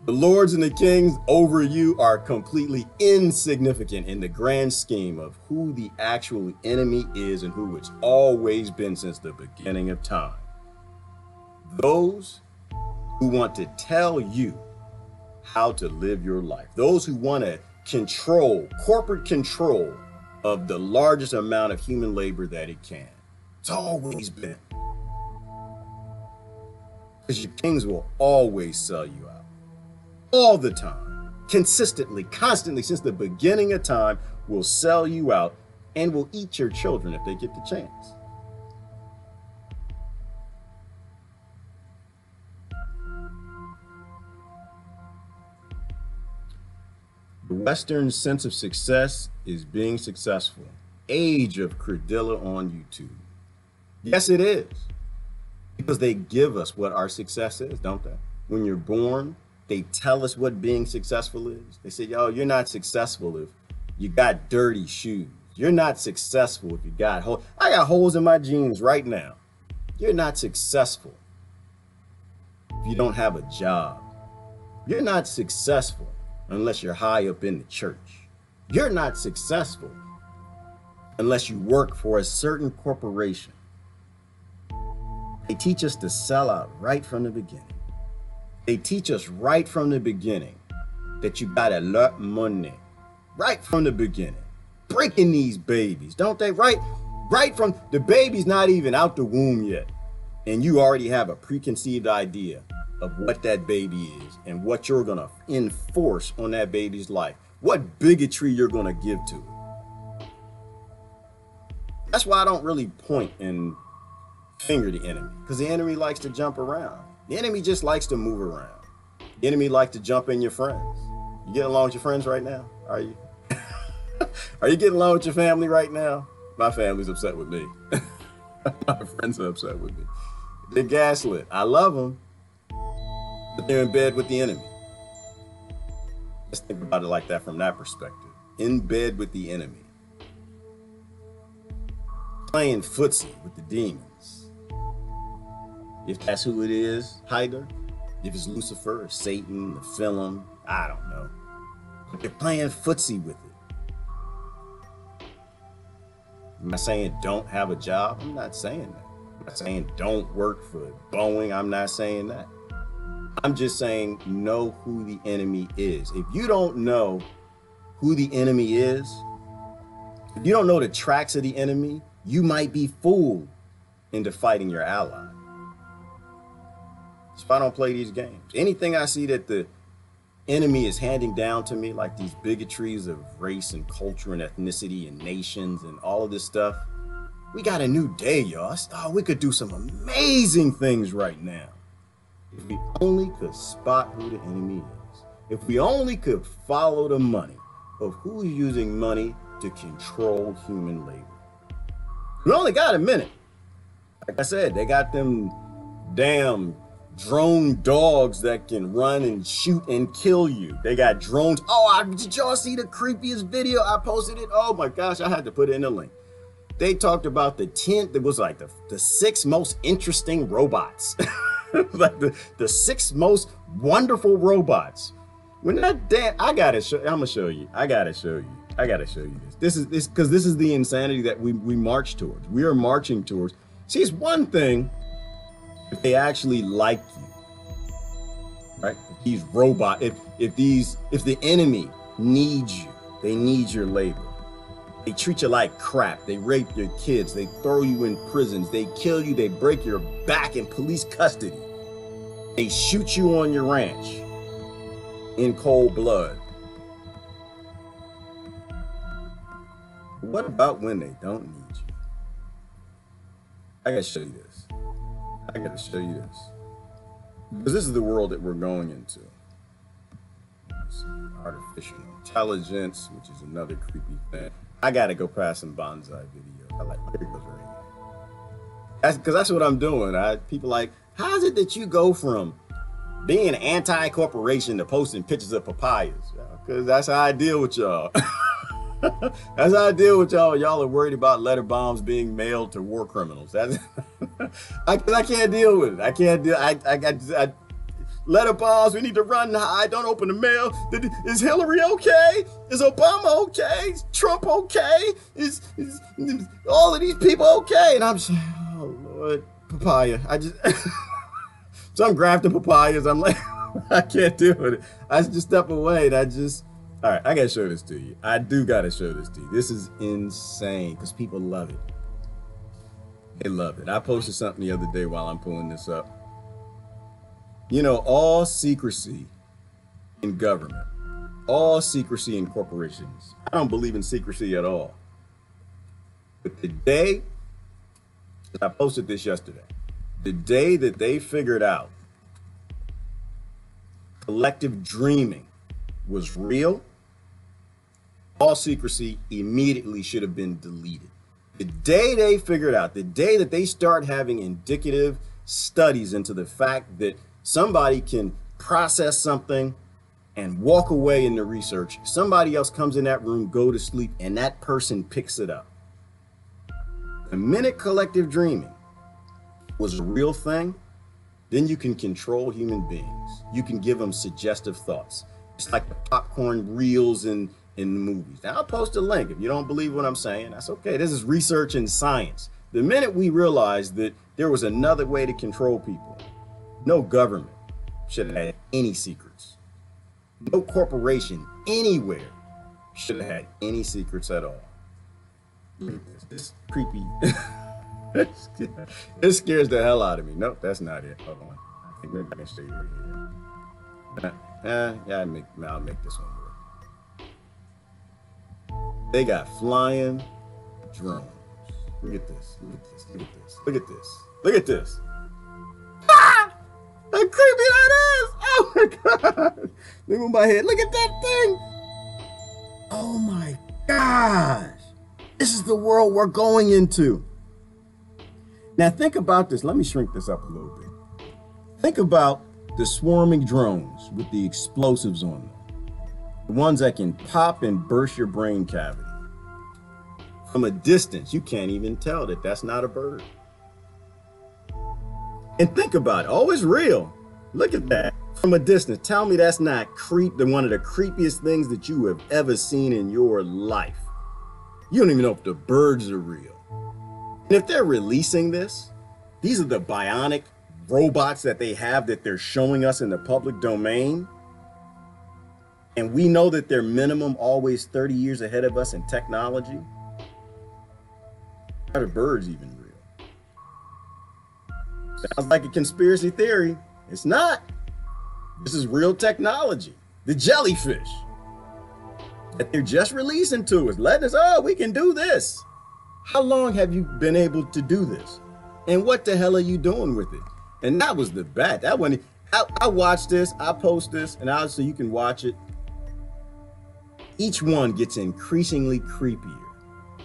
The lords and the kings over you are completely insignificant in the grand scheme of who the actual enemy is and who it's always been since the beginning of time. Those who want to tell you how to live your life. Those who want to control, corporate control of the largest amount of human labor that it can. It's always been. Because your kings will always sell you out. All the time. Consistently, constantly, since the beginning of time, will sell you out and will eat your children if they get the chance. The Western sense of success is being successful. Age of Credilla on YouTube. Yes, it is. Because they give us what our success is, don't they? When you're born, they tell us what being successful is. They say, yo, you're not successful if you got dirty shoes. You're not successful if you got holes. I got holes in my jeans right now. You're not successful if you don't have a job. You're not successful unless you're high up in the church. You're not successful unless you work for a certain corporation. They teach us to sell out right from the beginning. They teach us right from the beginning that you gotta LOK money. Right from the beginning. Breaking these babies, don't they? Right from the baby's not even out the womb yet. And you already have a preconceived idea of what that baby is and what you're gonna enforce on that baby's life. What bigotry you're gonna give to it. That's why I don't really point and finger the enemy, because the enemy likes to jump around. The enemy just likes to move around. The enemy likes to jump in your friends. You getting along with your friends right now? Are you? Are you getting along with your family right now? My family's upset with me. My friends are upset with me. They're gaslit. I love them, but they're in bed with the enemy. Let's think about it like that from that perspective. In bed with the enemy. Playing footsie with the demons. If that's who it is, Hyder, if it's Lucifer or Satan, the film, I don't know. But they're playing footsie with it. Am I saying don't have a job? I'm not saying that. I'm not saying don't work for Boeing. I'm not saying that. I'm just saying know who the enemy is. If you don't know who the enemy is, if you don't know the tracks of the enemy, you might be fooled into fighting your ally. So I don't play these games. Anything I see that the enemy is handing down to me, like these bigotries of race and culture and ethnicity and nations and all of this stuff, we got a new day, y'all. Oh, we could do some amazing things right now. If we only could spot who the enemy is. If we only could follow the money of who's using money to control human labor. We only got a minute. Like I said, they got them damn drone dogs that can run and shoot and kill you. They got drones. Oh, did y'all see the creepiest video? I posted it. Oh my gosh, I had to put it in the link. They talked about it was like the 6 most interesting robots. Like the 6 most wonderful robots. When that damn, I'm gonna show you. I gotta show you this. This is the insanity that we march towards. We are marching towards. See, it's one thing if they actually like you, right? If these robots, if the enemy needs you, they need your labor. They treat you like crap. They rape your kids. They throw you in prisons. They kill you. They break your back in police custody. They shoot you on your ranch in cold blood. What about when they don't need you? I gotta show you this. Because this is the world that we're going into. Artificial intelligence, which is another creepy thing. I gotta go past some bonsai video. I like here it goes right here. Because that's what I'm doing. People like, how is it that you go from being anti-corporation to posting pictures of papayas? Because that's how I deal with y'all. That's how I deal with y'all. Y'all are worried about letter bombs being mailed to war criminals. That's I can't deal with it. I can't deal. I letter bombs. We need to run and hide. Don't open the mail. Is Hillary okay? Is Obama okay? Is Trump okay? Is all of these people okay? And I'm saying, oh Lord, papaya. So I'm grafting papayas. I'm like, I can't deal with it. I just step away and all right, I gotta show this to you. I do gotta show this to you. This is insane because people love it. They love it. I posted something the other day while I'm pulling this up. You know, all secrecy in government, all secrecy in corporations. I don't believe in secrecy at all. But the day, I posted this yesterday, the day that they figured out collective dreaming was real, all secrecy immediately should have been deleted. The day they figured out, the day that they start having indicative studies into the fact that somebody can process something and walk away in the research, somebody else comes in that room, go to sleep, and that person picks it up. The minute collective dreaming was a real thing, then you can control human beings. You can give them suggestive thoughts. It's like the popcorn reels in the movies. Now I'll post a link. If you don't believe what I'm saying, that's okay. This is research and science. The minute we realized that there was another way to control people, no government should have had any secrets. No corporation anywhere should have had any secrets at all. This creepy. It scares the hell out of me. Nope, that's not it. Hold on. I think maybe I can show you right here. Yeah, I'll make this one work. They got flying drones. Look at this. Look at this. Look at this. Look at this. Look at this. Ah! How creepy that is! Oh my god! Look at my head. Look at that thing! Oh my gosh! This is the world we're going into. Now think about this. Let me shrink this up a little bit. Think about the swarming drones with the explosives on them. The ones that can pop and burst your brain cavity. From a distance, you can't even tell that that's not a bird. And think about it. Oh, it's real. Look at that. From a distance, tell me that's not one of the creepiest things that you have ever seen in your life. You don't even know if the birds are real. And if they're releasing this, these are the bionic robots that they have that they're showing us in the public domain. And we know that they're minimum always 30 years ahead of us in technology. Are the birds even real? Sounds like a conspiracy theory. It's not. This is real technology. The jellyfish that they're just releasing to us, letting us, oh, we can do this. How long have you been able to do this? And what the hell are you doing with it? And that was the bat. That one, I watch this, I post this, and so you can watch it. Each one gets increasingly creepier.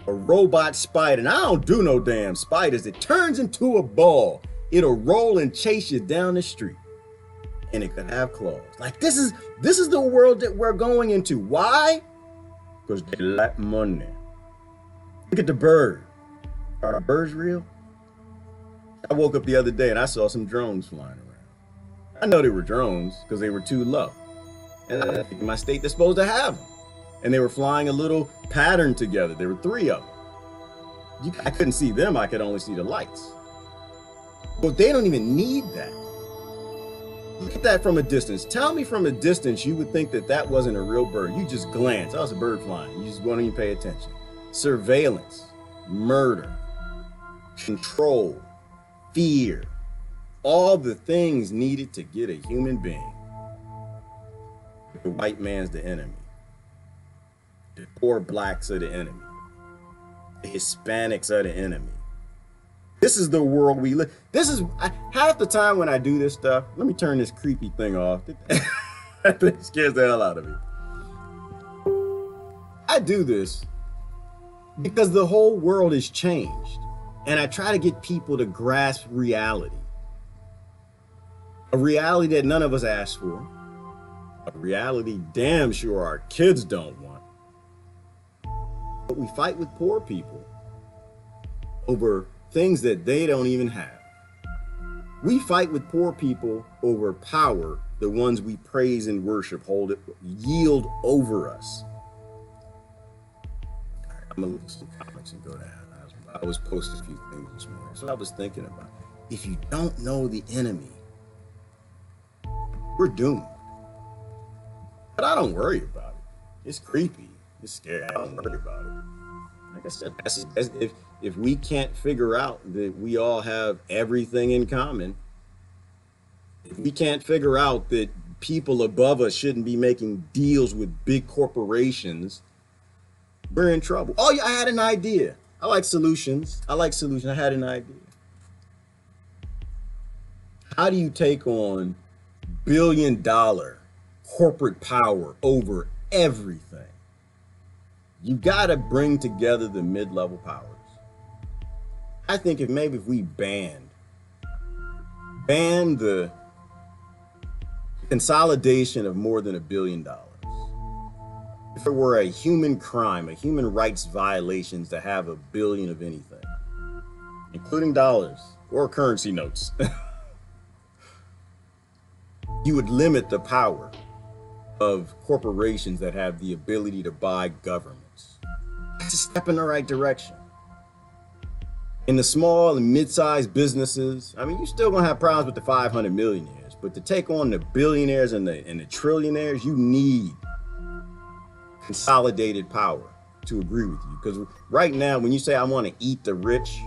A robot spider, and I don't do no damn spiders. It turns into a ball. It'll roll and chase you down the street. And it could have claws. Like this is the world that we're going into. Why? Because they like money. Look at the bird. Are birds real? I woke up the other day and I saw some drones flying around. I know they were drones because they were too low. And I think in my state they're supposed to have them. And they were flying a little pattern together. There were 3 of them. I couldn't see them, I could only see the lights. But they don't even need that. Look at that from a distance. Tell me from a distance you would think that that wasn't a real bird. You just glance, oh, it's a bird flying. You just won't even pay attention. Surveillance, murder, control, fear, all the things needed to get a human being. The white man's the enemy. The poor blacks are the enemy. The Hispanics are the enemy. This is the world we live. This is half the time when I do this stuff. Let me turn this creepy thing off. That thing scares the hell out of me. I do this because the whole world has changed. And I try to get people to grasp reality. A reality that none of us asked for. A reality damn sure our kids don't want. But we fight with poor people over things that they don't even have. We fight with poor people over power, the ones we praise and worship, yield over us. I'm gonna look at some comments and go down. I was posting a few things this morning. So I was thinking about, if you don't know the enemy, we're doomed. But I don't worry about it. It's creepy. It's scary. I don't worry about it. Like I said, if we can't figure out that we all have everything in common, if we can't figure out that people above us shouldn't be making deals with big corporations, we're in trouble. Oh, yeah, I had an idea. I like solutions. I had an idea. How do you take on billion-dollar corporate power over everything? You got to bring together the mid-level powers. I think if we banned the consolidation of more than $1 billion, if it were a human crime, a human rights violations to have $1 billion of anything, including dollars or currency notes, you would limit the power of corporations that have the ability to buy governments. That's a step in the right direction. In the small and mid-sized businesses, I mean, you're still gonna have problems with the 500 millionaires, but to take on the billionaires and the trillionaires, you need consolidated power to agree with you. Because right now, when you say I want to eat the rich,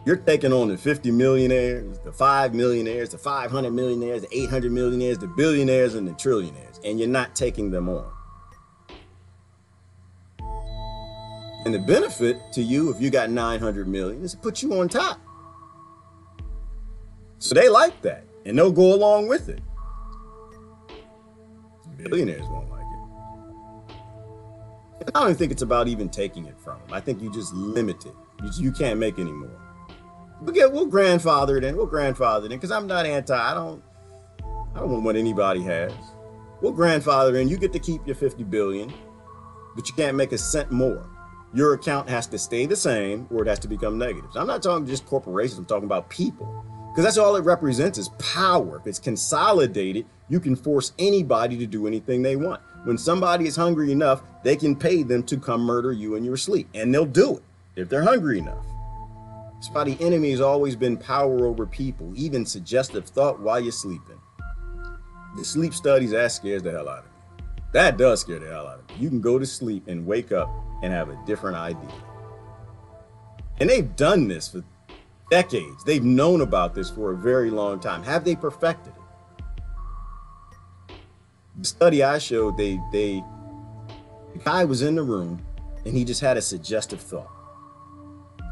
you're taking on the 50 millionaires, the 5 millionaires, the 500 millionaires, the 800 millionaires, the billionaires, and the trillionaires, and you're not taking them on. And the benefit to you, if you got 900 million, is to put you on top. So they like that, and they'll go along with it. Billionaires won't like it. I don't even think it's about even taking it from them. I think you just limit it. You can't make any more. But yeah, we'll grandfather it in. Because I'm not anti. I don't want what anybody has. We'll grandfather in. You get to keep your 50 billion, but you can't make a cent more. Your account has to stay the same or it has to become negative. So I'm not talking just corporations. I'm talking about people. Because that's all it represents is power. If it's consolidated, you can force anybody to do anything they want. When somebody is hungry enough, they can pay them to come murder you in your sleep. And they'll do it if they're hungry enough. That's why the enemy has always been power over people, even suggestive thought while you're sleeping. The sleep studies, that scares the hell out of me. That does scare the hell out of me. You can go to sleep and wake up and have a different idea. And they've done this for decades. They've known about this for a very long time. Have they perfected it? The study I showed, the guy was in the room and he just had a suggestive thought.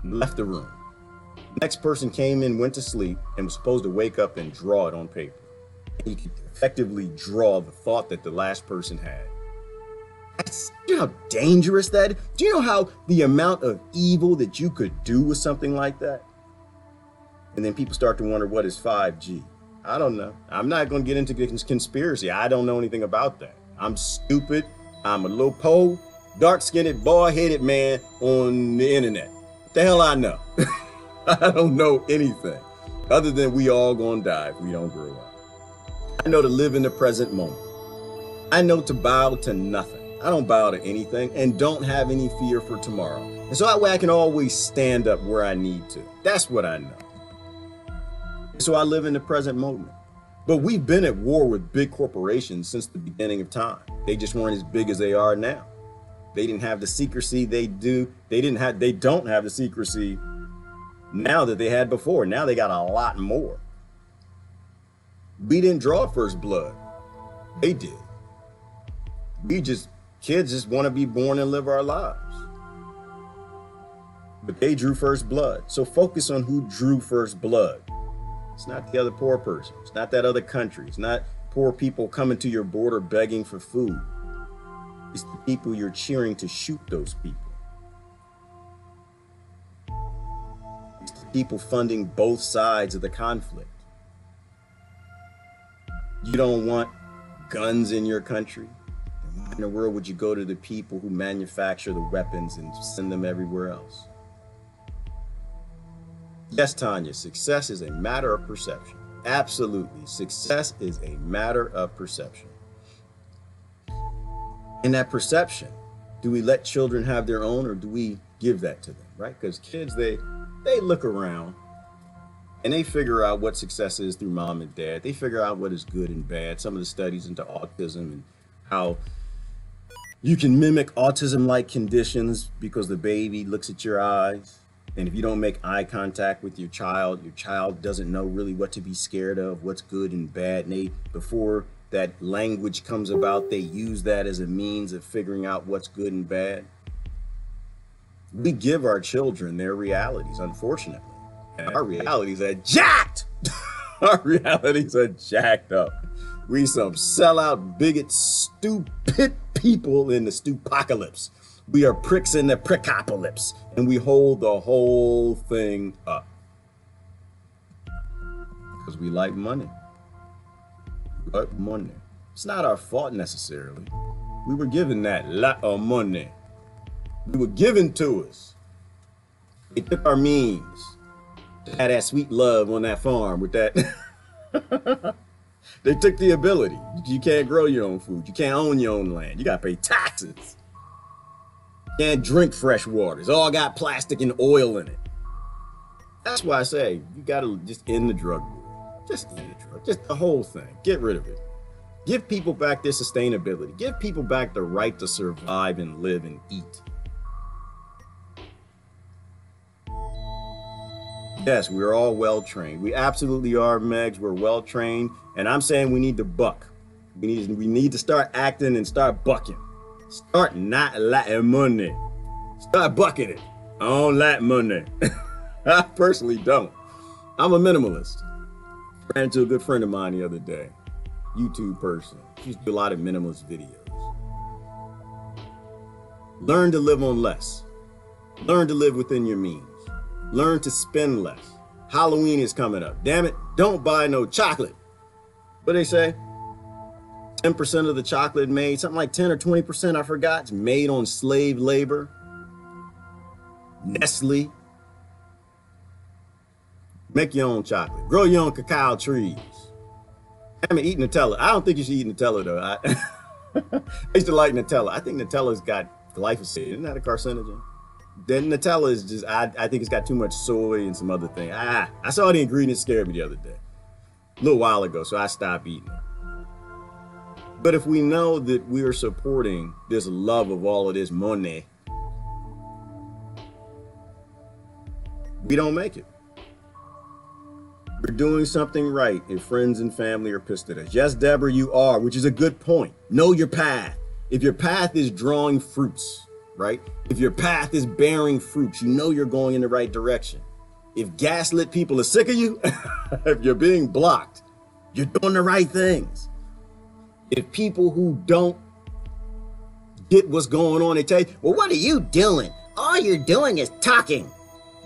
Left the room. Next person came in, went to sleep, and was supposed to wake up and draw it on paper. You can effectively draw the thought that the last person had. Do you know how dangerous that is? Do you know how the amount of evil that you could do with something like that? And then people start to wonder, what is 5G? I don't know. I'm not going to get into conspiracy. I don't know anything about that. I'm stupid. I'm a little po, dark-skinned, bald-headed man on the internet. What the hell I know? I don't know anything other than we all gonna die if we don't grow up. I know to live in the present moment. I know to bow to nothing. I don't bow to anything and don't have any fear for tomorrow. And so that way I can always stand up where I need to. That's what I know. So I live in the present moment. But we've been at war with big corporations since the beginning of time. They just weren't as big as they are now. They didn't have the secrecy they do. They don't have the secrecy now that they had before. Now they got a lot more. We didn't draw first blood. They did. Kids just want to be born and live our lives. But they drew first blood. So focus on who drew first blood. It's not the other poor person. It's not that other country. It's not poor people coming to your border begging for food. It's the people you're cheering to shoot those people. It's the people funding both sides of the conflict. You don't want guns in your country. Why in the world would you go to the people who manufacture the weapons and send them everywhere else? Yes, Tanya, success is a matter of perception. Absolutely. Success is a matter of perception. In that perception, do we let children have their own or do we give that to them, right? Because kids, they look around and they figure out what success is through mom and dad. They figure out what is good and bad. Some of the studies into autism and how you can mimic autism-like conditions because the baby looks at your eyes. And if you don't make eye contact with your child doesn't know really what to be scared of, what's good and bad. And before that language comes about, they use that as a means of figuring out what's good and bad. We give our children their realities, unfortunately. And our realities are jacked. Our realities are jacked up. We some sellout, bigot, stupid people in the stupocalypse. We are pricks in the prickopolypse, and we hold the whole thing up. Because we like money. But money. It's not our fault necessarily. We were given that lot of money. We were given to us. They took our means. They had that sweet love on that farm with that. They took the ability. You can't grow your own food. You can't own your own land. You got to pay taxes. Can't drink fresh water. It's all got plastic and oil in it. That's why I say you gotta just end the drug war. Just end the drug. Just the whole thing. Get rid of it. Give people back their sustainability. Give people back the right to survive and live and eat. Yes, we're all well trained. We absolutely are, Megs. We're well trained. And I'm saying we need to buck. We need to start acting and start bucking. Start not letting money. Start bucking it. I don't like money. I personally don't. I'm a minimalist. Ran into a good friend of mine the other day. YouTube person. She used to do a lot of minimalist videos. Learn to live on less. Learn to live within your means. Learn to spend less. Halloween is coming up. Damn it, don't buy no chocolate. What they say? 10% of the chocolate made, something like 10 or 20%, I forgot, it's made on slave labor. Nestle. Make your own chocolate. Grow your own cacao trees. Damn it, eat Nutella. I don't think you should eat Nutella, though. I used to like Nutella. I think Nutella's got glyphosate. Isn't that a carcinogen? Then Nutella is just, I think it's got too much soy and some other thing. I saw the ingredients scared me the other day. A little while ago, so I stopped eating it. But if we know that we are supporting this love of all of this money, we don't make it. We're doing something right if friends and family are pissed at us. Yes, Deborah, you are, which is a good point. Know your path. If your path is drawing fruits, right? If your path is bearing fruits, you know you're going in the right direction. If gaslit people are sick of you, if you're being blocked, you're doing the right things. If people who don't get what's going on, they tell you, well, what are you doing? All you're doing is talking.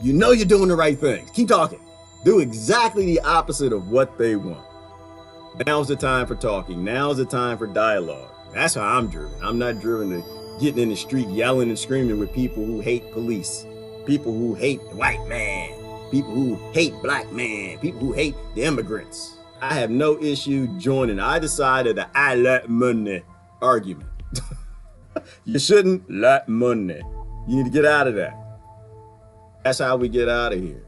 You know you're doing the right things. Keep talking. Do exactly the opposite of what they want. Now's the time for talking. Now's the time for dialogue. That's how I'm driven. I'm not driven to getting in the street yelling and screaming with people who hate police, people who hate the white man, people who hate black man, people who hate the immigrants. I have no issue joining. I decided the I like money argument. You shouldn't like money. You need to get out of that. That's how we get out of here.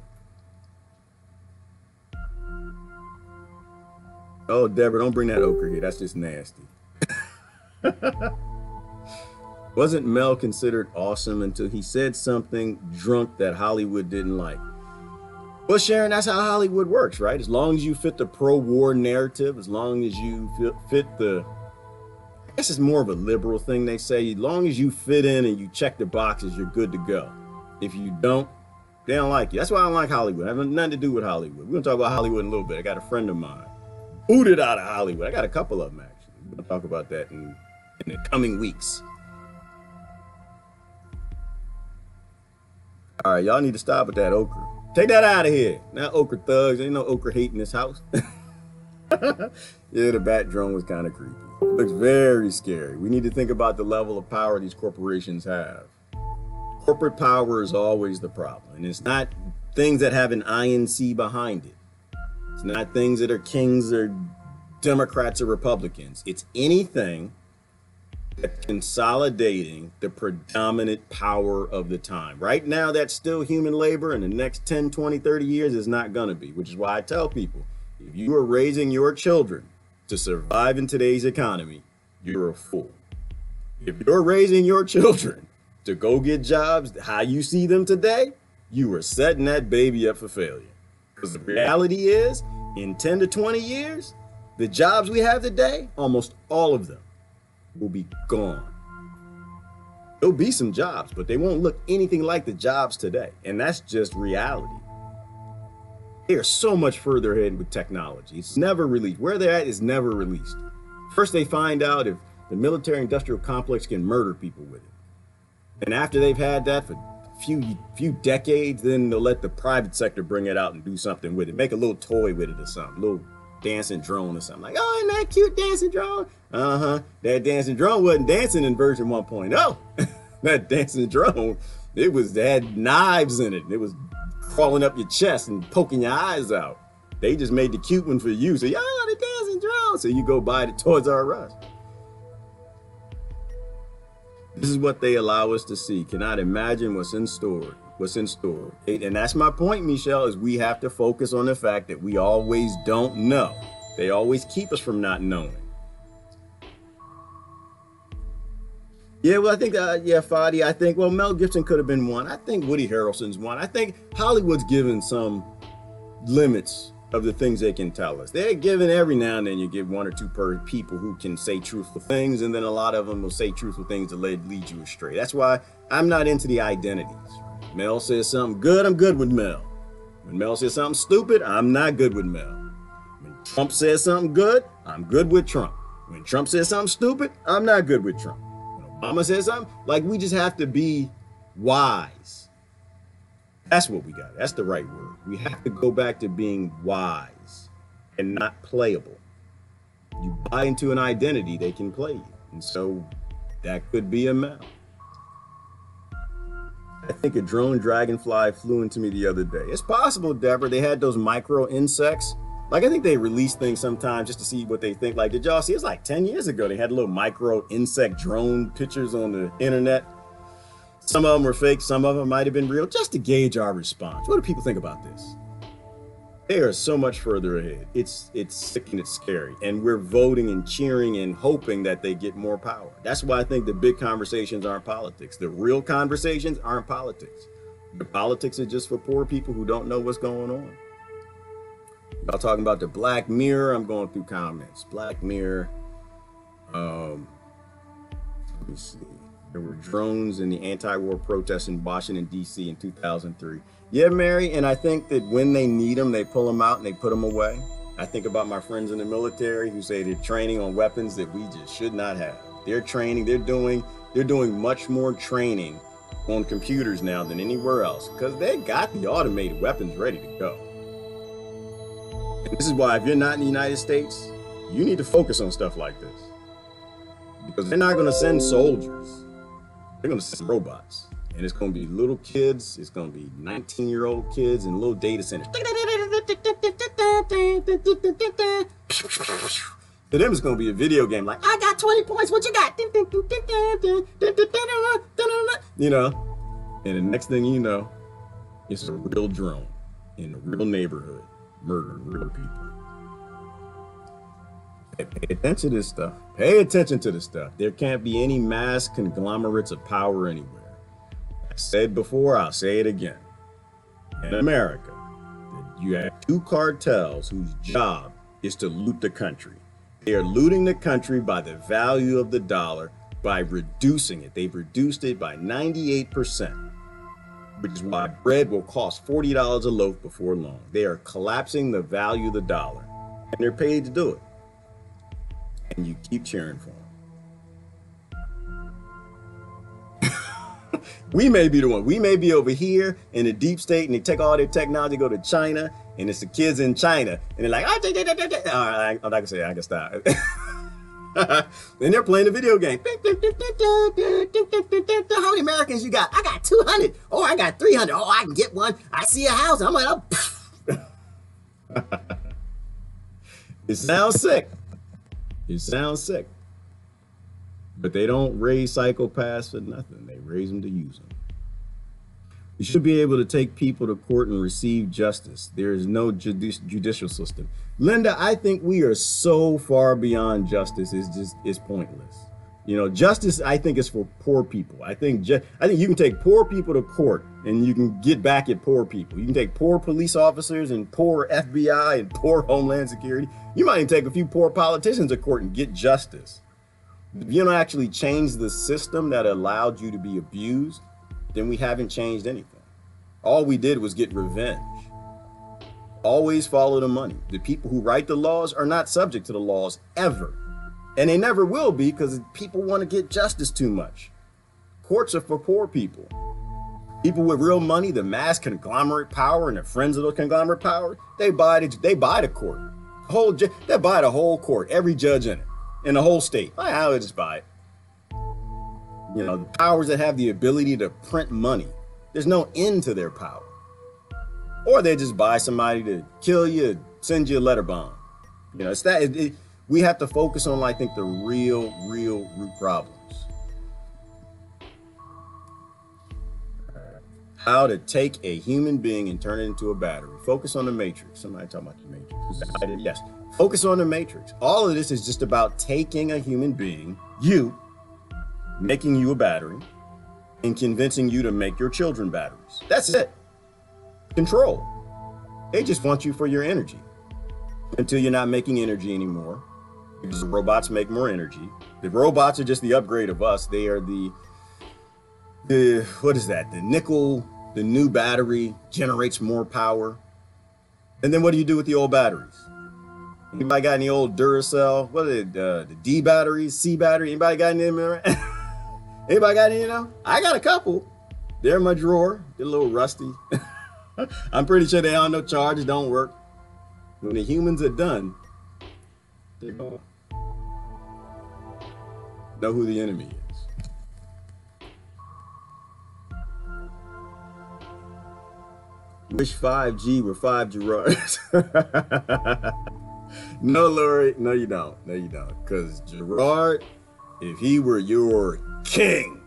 Oh, Deborah, don't bring that okra here. That's just nasty. Wasn't Mel considered awesome until he said something drunk that Hollywood didn't like? Well, Sharon, that's how Hollywood works, right? As long as you fit the pro-war narrative, as long as you fit the, I guess it's more of a liberal thing they say, as long as you fit in and you check the boxes, you're good to go. If you don't, they don't like you. That's why I don't like Hollywood. I have nothing to do with Hollywood. We're going to talk about Hollywood in a little bit. I got a friend of mine booted out of Hollywood. I got a couple of them, actually. We're going to talk about that in the coming weeks. All right, y'all need to stop with that okra. Take that out of here. Now okra thugs. Ain't no okra hate in this house. Yeah, the bat drone was kind of creepy. It looks very scary. We need to think about the level of power these corporations have. Corporate power is always the problem. And it's not things that have an INC behind it. It's not things that are kings or Democrats or Republicans. It's anything that's consolidating the predominant power of the time. Right now, that's still human labor. In the next 10, 20, 30 years, it's not going to be, which is why I tell people, if you are raising your children to survive in today's economy, you're a fool. If you're raising your children to go get jobs how you see them today, you are setting that baby up for failure. Because the reality is, in 10 to 20 years, the jobs we have today, almost all of them will be gone. There'll be some jobs, but they won't look anything like the jobs today. And that's just reality. They are so much further ahead with technology. It's never released. Where they're at is never released. First, they find out if the military-industrial complex can murder people with it. And after they've had that for a few decades, then they'll let the private sector bring it out and do something with it. Make a little toy with it or something, a little dancing drone or something. Like, oh, isn't that cute dancing drone? That dancing drone wasn't dancing in version 1.0. That dancing drone, it had knives in it. It was crawling up your chest and poking your eyes out. They just made the cute one for you. So, oh, the dancing drone. So you go buy the Toys R Us. This is what they allow us to see. Cannot imagine what's in store. And that's my point, Michelle, is we have to focus on the fact that we always don't know. They always keep us from not knowing. Yeah, well, I think, Fadi, I think, well, Mel Gibson could have been one. I think Woody Harrelson's one. I think Hollywood's given some limits of the things they can tell us. They're given every now and then you get one or two people who can say truthful things, and then a lot of them will say truthful things to lead you astray. That's why I'm not into the identities. Mel says something good, I'm good with Mel. When Mel says something stupid, I'm not good with Mel. When Trump says something good, I'm good with Trump. When Trump says something stupid, I'm not good with Trump. When Obama says something, like, we just have to be wise. That's what we got. That's the right word. We have to go back to being wise and not playable. You buy into an identity, they can play you. And so that could be a Mel. I think a drone dragonfly flew into me the other day. It's possible, Deborah. They had those micro insects. Like, I think they release things sometimes just to see what they think. Like, did y'all see? It's like 10 years ago. They had little micro insect drone pictures on the internet. Some of them were fake. Some of them might have been real, just to gauge our response. What do people think about this? They are so much further ahead. It's sick and it's scary. And we're voting and cheering and hoping that they get more power. That's why I think the big conversations aren't politics. The real conversations aren't politics. The politics are just for poor people who don't know what's going on. Y'all talking about the Black Mirror. I'm going through comments. Black Mirror. Let me see. There were drones in the anti-war protests in Washington, D.C. in 2003. Yeah, Mary, and I think that when they need them, they pull them out and they put them away. I think about my friends in the military who say they're training on weapons that we just should not have. They're training, they're doing much more training on computers now than anywhere else because they got the automated weapons ready to go. And this is why if you're not in the United States, you need to focus on stuff like this. Because they're not going to send soldiers. They're going to send robots. And it's going to be little kids. It's going to be 19-year-old kids in little data centers. To them, it's going to be a video game like, I got 20 points. What you got? You know, and the next thing you know, it's a real drone in a real neighborhood, murdering real people. Pay attention to this stuff. Pay attention to this stuff. There can't be any mass conglomerates of power anywhere. I said before, I'll say it again. In America, you have two cartels whose job is to loot the country. They are looting the country by the value of the dollar by reducing it. They've reduced it by 98%, which is why bread will cost $40 a loaf before long. They are collapsing the value of the dollar, and they're paid to do it. And you keep cheering for them. We may be the one. We may be over here in the deep state and they take all their technology, go to China, and it's the kids in China. And they're like, all right, I'm not gonna say it, I can stop. And they're playing the video game. How many Americans you got? I got 200. Oh, I got 300. Oh, I can get one. I see a house. I'm like, oh. It sounds sick. It sounds sick. But they don't raise psychopaths for nothing. They raise them to use them. You should be able to take people to court and receive justice. There is no judicial system. Linda, I think we are so far beyond justice. It's pointless. You know, justice, I think, is for poor people. I think you can take poor people to court and you can get back at poor people. You can take poor police officers and poor FBI and poor Homeland Security. You might even take a few poor politicians to court and get justice. If you don't actually change the system that allowed you to be abused, then we haven't changed anything. All we did was get revenge. Always follow the money. The people who write the laws are not subject to the laws ever. And they never will be because people want to get justice too much. Courts are for poor people. People with real money, the mass conglomerate power and the friends of the conglomerate power, they buy the court. They buy the whole court, every judge in it, in the whole state. I would just buy it. You know, the powers that have the ability to print money, there's no end to their power. Or they just buy somebody to kill you, send you a letter bomb. You know, it's that. We have to focus on, I think, the real root problems. How to take a human being and turn it into a battery. Focus on the matrix. Somebody talking about the matrix. Yes. Focus on the matrix. All of this is just about taking a human being, you, making you a battery, and convincing you to make your children batteries. That's it. Control. They just want you for your energy until you're not making energy anymore. Because the robots make more energy. The robots are just the upgrade of us. They are the what is that? The nickel, the new battery generates more power. And then what do you do with the old batteries? Anybody got any old Duracell? What are they, the D batteries, C battery? Anybody got any of them? Anybody got any of them? I got a couple. They're in my drawer. They're a little rusty. I'm pretty sure they on no charges, don't work. When the humans are done, they're gone. Know who the enemy is. Wish 5G were 5 Gerards. No, Lori, no you don't. No you don't. Because Gerard, if he were your king,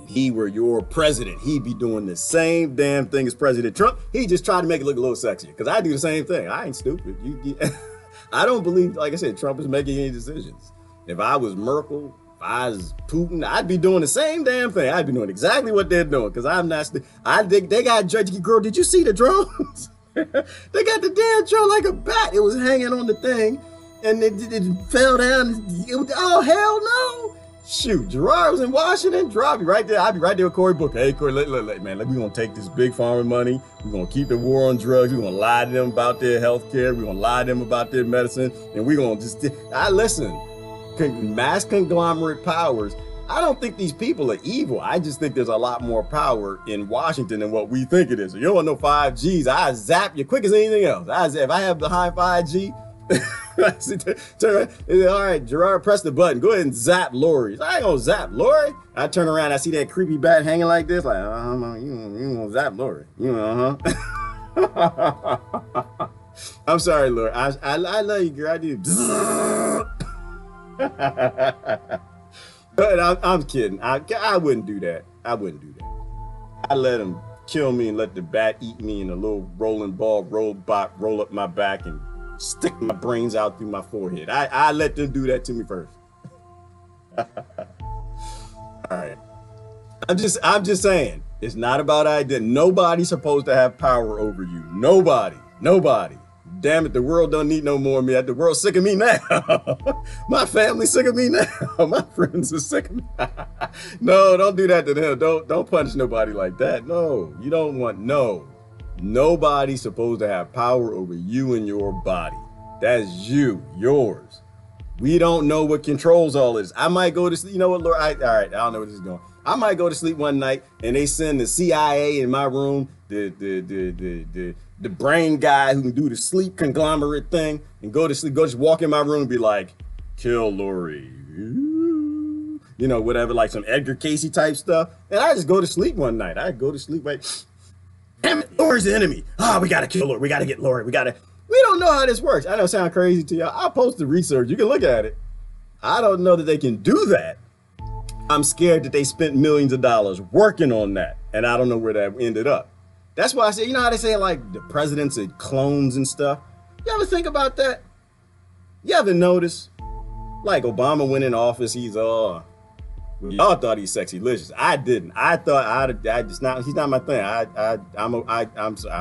if he were your president, he'd be doing the same damn thing as President Trump. He just tried to make it look a little sexier. Because I do the same thing. I ain't stupid. I don't believe, like I said, Trump is making any decisions. If I was Merkel, if I was Putin, I'd be doing the same damn thing. I'd be doing exactly what they're doing because I'm not. I think they got judge. Girl, did you see the drones? They got the damn drone like a bat. It was hanging on the thing, and it fell down. Oh hell no! Shoot, Gerard was in Washington. Gerard be right there. I'd be right there with Cory Booker. Hey, Cory, look, man, we're going to take this big pharma money. We're going to keep the war on drugs. We're going to lie to them about their health care. We're going to lie to them about their medicine. And we're going to just, listen, mass conglomerate powers. I don't think these people are evil. I just think there's a lot more power in Washington than what we think it is. So you don't want no 5Gs. I zap you quick as anything else. If I have the high 5G, turn around. All right, Gerard, press the button. Go ahead and zap Lori. I ain't gonna zap Lori. I turn around, I see that creepy bat hanging like this, like, you gonna zap Lori. You know, I'm sorry, Lori. I love you, girl. I do. But I'm kidding. I wouldn't do that. I wouldn't do that. I let him kill me and let the bat eat me, and a little rolling ball robot roll up my back and stick my brains out through my forehead. I let them do that to me first. All right. I'm just saying, it's not about identity. Nobody's supposed to have power over you. Nobody. Damn it, the world don't need no more of me. The world's sick of me now. My family's sick of me now. My friends are sick of me. No, don't do that to them. Don't punish nobody like that. No, you don't want, no. Nobody's supposed to have power over you and your body. That's you, yours. We don't know what controls all this. I might go to sleep. You know what, Lord? All right, I don't know where this is going. I might go to sleep one night and they send the CIA in my room, the brain guy who can do the sleep conglomerate thing, and go to sleep, just walk in my room and be like, kill Lori. You know, whatever, like some Edgar Casey type stuff. And I just go to sleep one night. I go to sleep like, damn it, Lori's the enemy. We got to kill Lori. We got to get Lori. We don't know how this works. I know it sounds crazy to y'all. I'll post the research. You can look at it. I don't know that they can do that. I'm scared that they spent millions of dollars working on that. And I don't know where that ended up. That's why I say, you know how they say like the presidents are clones and stuff? You ever think about that? You ever notice? Like Obama went in office, he's y'all thought he's sexy-licious. I didn't. I thought he's not my thing. I'm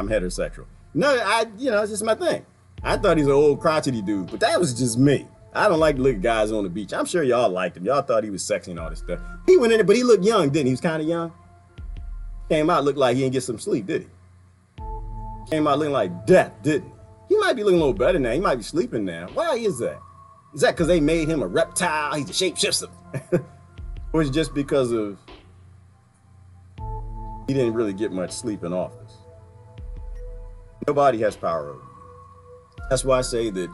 heterosexual. No, it's just my thing. I thought he's an old crotchety dude, but that was just me. I don't like to look at guys on the beach. I'm sure y'all liked him. Y'all thought he was sexy and all this stuff. He went in there, but he looked young, didn't he? He was kind of young. Came out, looked like he didn't get some sleep, did he? Came out looking like death, didn't he? He might be looking a little better now. He might be sleeping now. Why is that? Is that because they made him a reptile? He's a shapeshifter. Or is it just because of he didn't really get much sleep in office? Nobody has power over you. That's why I say that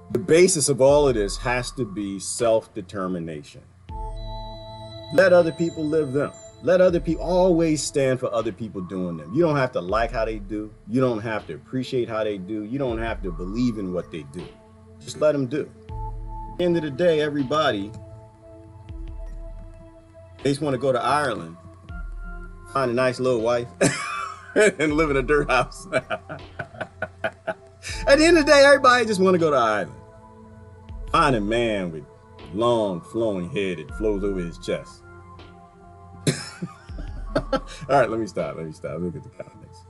the basis of all of this has to be self-determination. Let other people live them. Let other people always stand for other people doing them. You don't have to like how they do. You don't have to appreciate how they do. You don't have to believe in what they do. Just let them do. At the end of the day, everybody, they just want to go to Ireland, find a nice little wife, and live in a dirt house. At the end of the day, everybody just want to go to Ireland. Find a man with long flowing hair that flows over his chest. All right, let me stop. Look at the comments.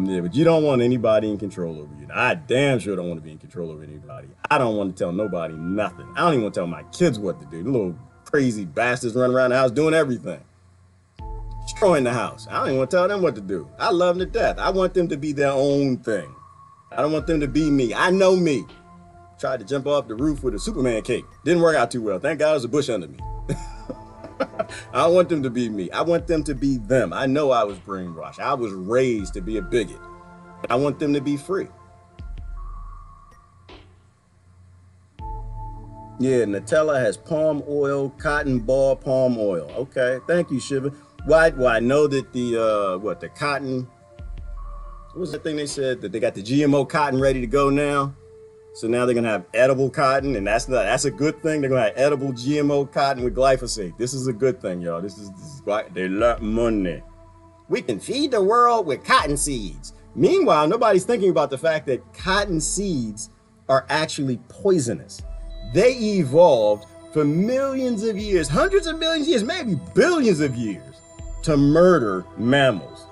Yeah, but you don't want anybody in control over you. I damn sure don't want to be in control over anybody. I don't want to tell nobody nothing. I don't even want to tell my kids what to do. The little crazy bastards run around the house doing everything. Destroying the house. I don't even want to tell them what to do. I love them to death. I want them to be their own thing. I don't want them to be me. I know me. Tried to jump off the roof with a Superman cape. Didn't work out too well. Thank God there was a bush under me. I don't want them to be me. I want them to be them. I know I was brainwashed. I was raised to be a bigot. I want them to be free. Yeah, Nutella has palm oil, cotton ball palm oil. Okay, thank you, Shiva. Why I know that the cotton, what was the thing they said? That they got the GMO cotton ready to go now? So now they're gonna have edible cotton, and that's a good thing. They're gonna have edible GMO cotton with glyphosate. This is a good thing, y'all. This is they LOK money. We can feed the world with cotton seeds. Meanwhile, nobody's thinking about the fact that cotton seeds are actually poisonous. They evolved for millions of years, hundreds of millions of years, maybe billions of years, to murder mammals.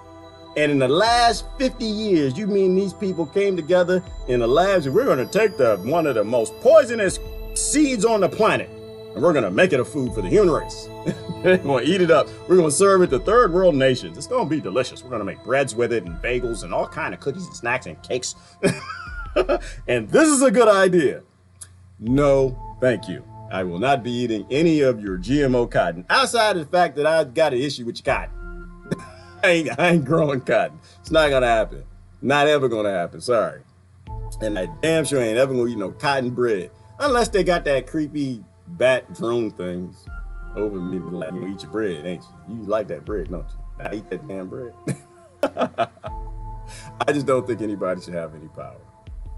And in the last 50 years, you mean these people came together in the labs and we're going to take one of the most poisonous seeds on the planet and we're gonna make it a food for the human race. We're gonna eat it up. We're gonna serve it to third world nations. It's gonna be delicious. We're gonna make breads with it and bagels and all kind of cookies and snacks and cakes. And this is a good idea. No, thank you. I will not be eating any of your GMO cotton, outside of the fact that I've got an issue with your cotton. I ain't growing cotton. It's not gonna happen. Not ever gonna happen, sorry. And I damn sure ain't ever gonna eat no cotton bread. Unless they got that creepy bat drone things over me, like, you eat your bread, ain't you? You like that bread, don't you? I eat that damn bread. I just don't think anybody should have any power.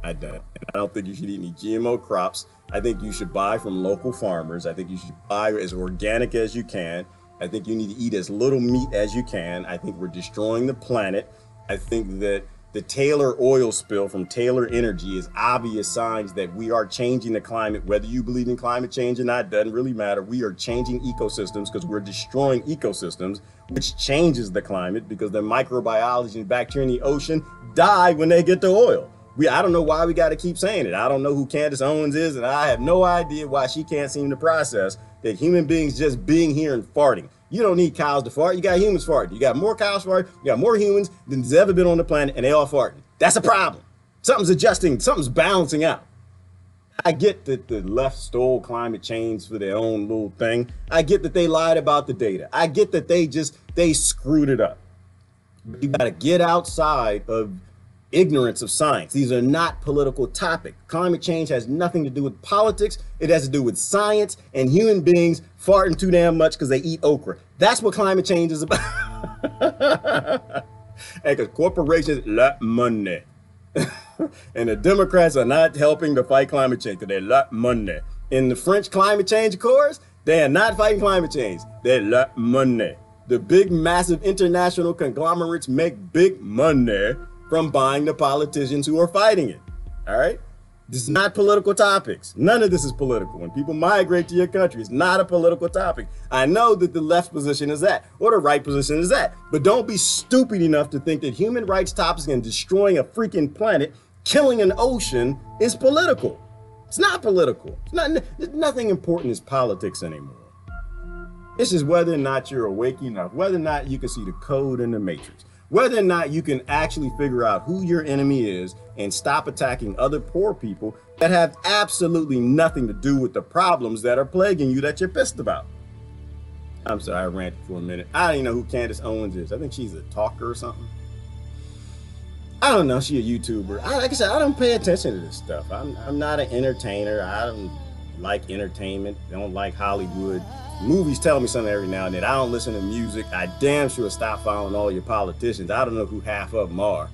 I don't. And I don't think you should eat any GMO crops. I think you should buy from local farmers. I think you should buy as organic as you can. I think you need to eat as little meat as you can. I think we're destroying the planet. I think that the Taylor oil spill from Taylor Energy is obvious signs that we are changing the climate. Whether you believe in climate change or not, doesn't really matter. We are changing ecosystems because we're destroying ecosystems, which changes the climate because the microbiology and bacteria in the ocean die when they get the oil. I don't know why we got to keep saying it. I don't know who Candace Owens is, and I have no idea why she can't seem to process that human beings just being here and farting. You don't need cows to fart. You got humans farting. You got more cows farting. You got more humans than has ever been on the planet, and they all farting. That's a problem. Something's adjusting. Something's balancing out. I get that the left stole climate change for their own little thing. I get that they lied about the data. I get that they screwed it up. You got to get outside of ignorance of science. These are not political topics. Climate change has nothing to do with politics. It has to do with science and human beings farting too damn much because they eat okra. That's what climate change is about. And because corporations love money. And the Democrats are not helping to fight climate change because they love money. In the French climate change accords, they are not fighting climate change. They love money. The big, massive international conglomerates make big money from buying the politicians who are fighting it. All right? This is not political topics. None of this is political. When people migrate to your country, it's not a political topic. I know that the left position is that, or the right position is that, but don't be stupid enough to think that human rights topics and destroying a freaking planet, killing an ocean is political. It's not political. Nothing important is politics anymore. It's just whether or not you're awake enough, whether or not you can see the code in the matrix, whether or not you can actually figure out who your enemy is and stop attacking other poor people that have absolutely nothing to do with the problems that are plaguing you that you're pissed about. I'm sorry, I ranted for a minute. I don't even know who Candace Owens is. I think she's a talker or something. I don't know, she a YouTuber. Like I said, I don't pay attention to this stuff. I'm not an entertainer. I don't like entertainment. I don't like Hollywood. Movies tell me something every now and then. I don't listen to music. I damn sure stop following all your politicians. I don't know who half of them are.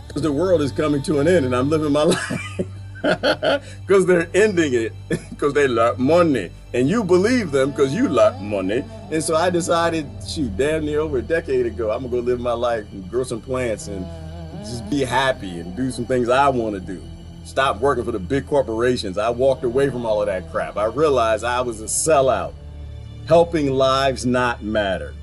Because the world is coming to an end and I'm living my life. Because they're ending it because they love money. And you believe them because you love money. And so I decided, shoot, damn near over a decade ago, I'm going to go live my life and grow some plants and just be happy and do some things I want to do. Stop working for the big corporations. I walked away from all of that crap. I realized I was a sellout. Helping lives not matter.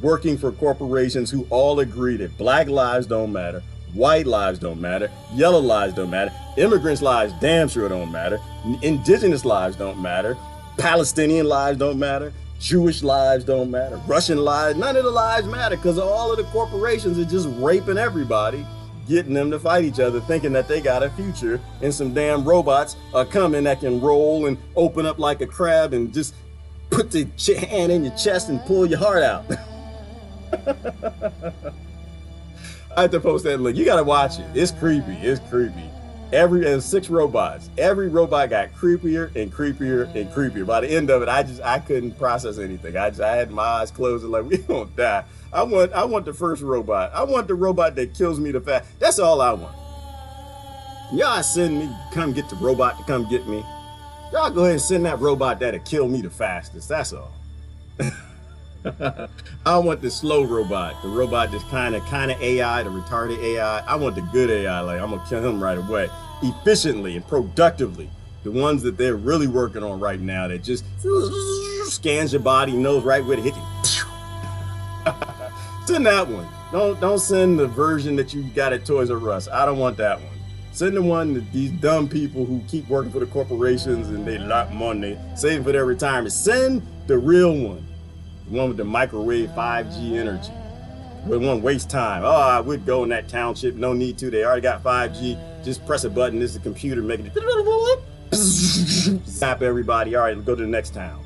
Working for corporations who all agree that black lives don't matter, white lives don't matter, yellow lives don't matter, immigrants' lives damn sure don't matter, indigenous lives don't matter, Palestinian lives don't matter, Jewish lives don't matter, Russian lives, none of the lives matter because all of the corporations are just raping everybody, getting them to fight each other, thinking that they got a future, and some damn robots are coming that can roll and open up like a crab and just put the hand in your chest and pull your heart out. I have to post that link. You gotta watch it. It's creepy. It's creepy. There's 6 robots. Every robot got creepier and creepier and creepier. By the end of it, I couldn't process anything. I had my eyes closed and like, we don't die. I want the first robot. I want the robot that kills me the fast. That's all I want. Y'all send me, come get the robot to come get me. Y'all go ahead and send that robot that'll kill me the fastest. That's all. I want the slow robot, the robot that's kind of AI, the retarded AI. I want the good AI, like I'm gonna kill him right away, efficiently and productively. The ones that they're really working on right now that just scans your body, knows right where to hit you. Send that one. Don't send the version that you got at Toys R Us. I don't want that one. Send the one to these dumb people who keep working for the corporations and they lot money, saving for their retirement. Send the real one, the one with the microwave 5G energy. We won't waste time. Oh, I would go in that township. No need to. They already got 5G. Just press a button. This is a computer making it. Zap everybody. All right, let's go to the next town.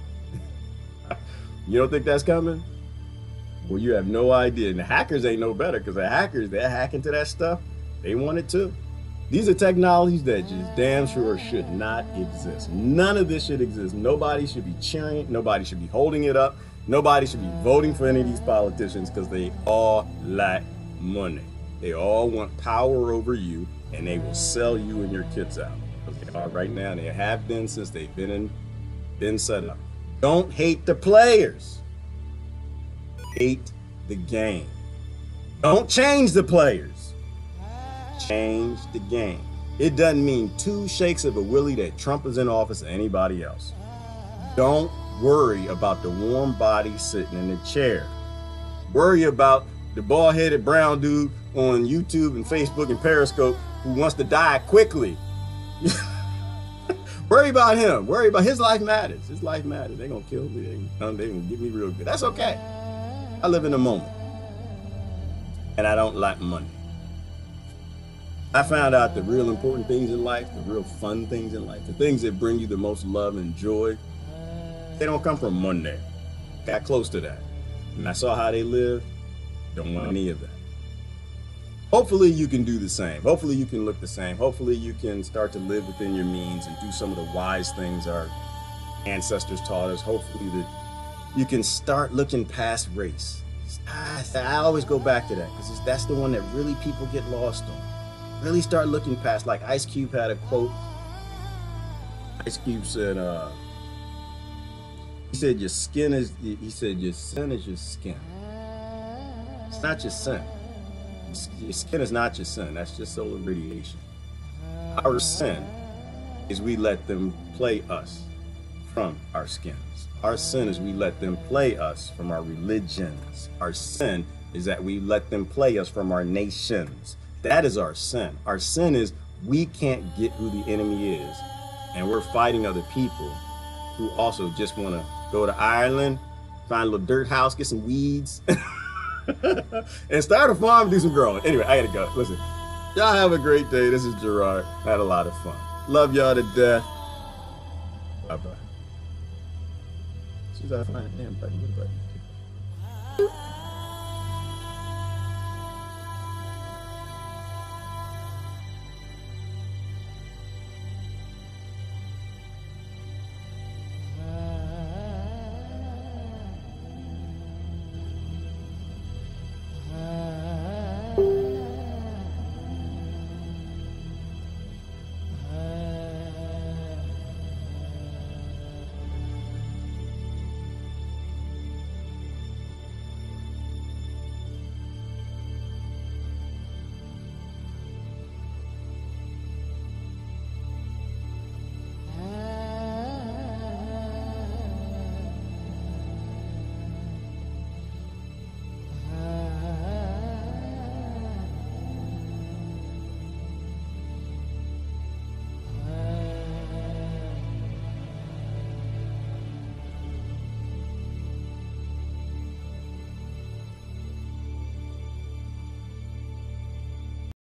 You don't think that's coming? Well, you have no idea. And the hackers ain't no better, because the hackers, they're hacking to that stuff. They want it too. These are technologies that just damn sure should not exist. None of this should exist. Nobody should be cheering it. Nobody should be holding it up. Nobody should be voting for any of these politicians, because they all lack money. They all want power over you, and they will sell you and your kids out. They are right now. They have been since they've been set up. Don't hate the players. Hate the game. Don't change the players. Change the game. It doesn't mean 2 shakes of a willy that Trump is in office or anybody else. Don't worry about the warm body sitting in the chair. Worry about the bald-headed brown dude on YouTube and Facebook and Periscope who wants to die quickly. Worry about him. Worry about his life matters. His life matters. They're going to kill me. They're going to get me real good. That's okay. I live in the moment. And I don't like money. I found out the real important things in life, the real fun things in life, the things that bring you the most love and joy, they don't come from Monday. Got close to that. And I saw how they live. Don't want any of that. Hopefully you can do the same. Hopefully you can look the same. Hopefully you can start to live within your means and do some of the wise things our ancestors taught us. Hopefully that you can start looking past race. I always go back to that, because that's the one that really people get lost on. Really start looking past. Like Ice Cube had a quote. Ice Cube said, he said, your sin is your skin. It's not your sin. Your skin is not your sin. That's just solar radiation. Our sin is we let them play us from our skins. Our sin is we let them play us from our religions. Our sin is that we let them play us from our nations. That is our sin. Our sin is we can't get who the enemy is, and we're fighting other people who also just want to go to Ireland, find a little dirt house, get some weeds, and start a farm and do some growing. Anyway, I gotta go. Listen, y'all have a great day. This is Gerard. I had a lot of fun. Love y'all to death. Bye-bye. She's out of damn button.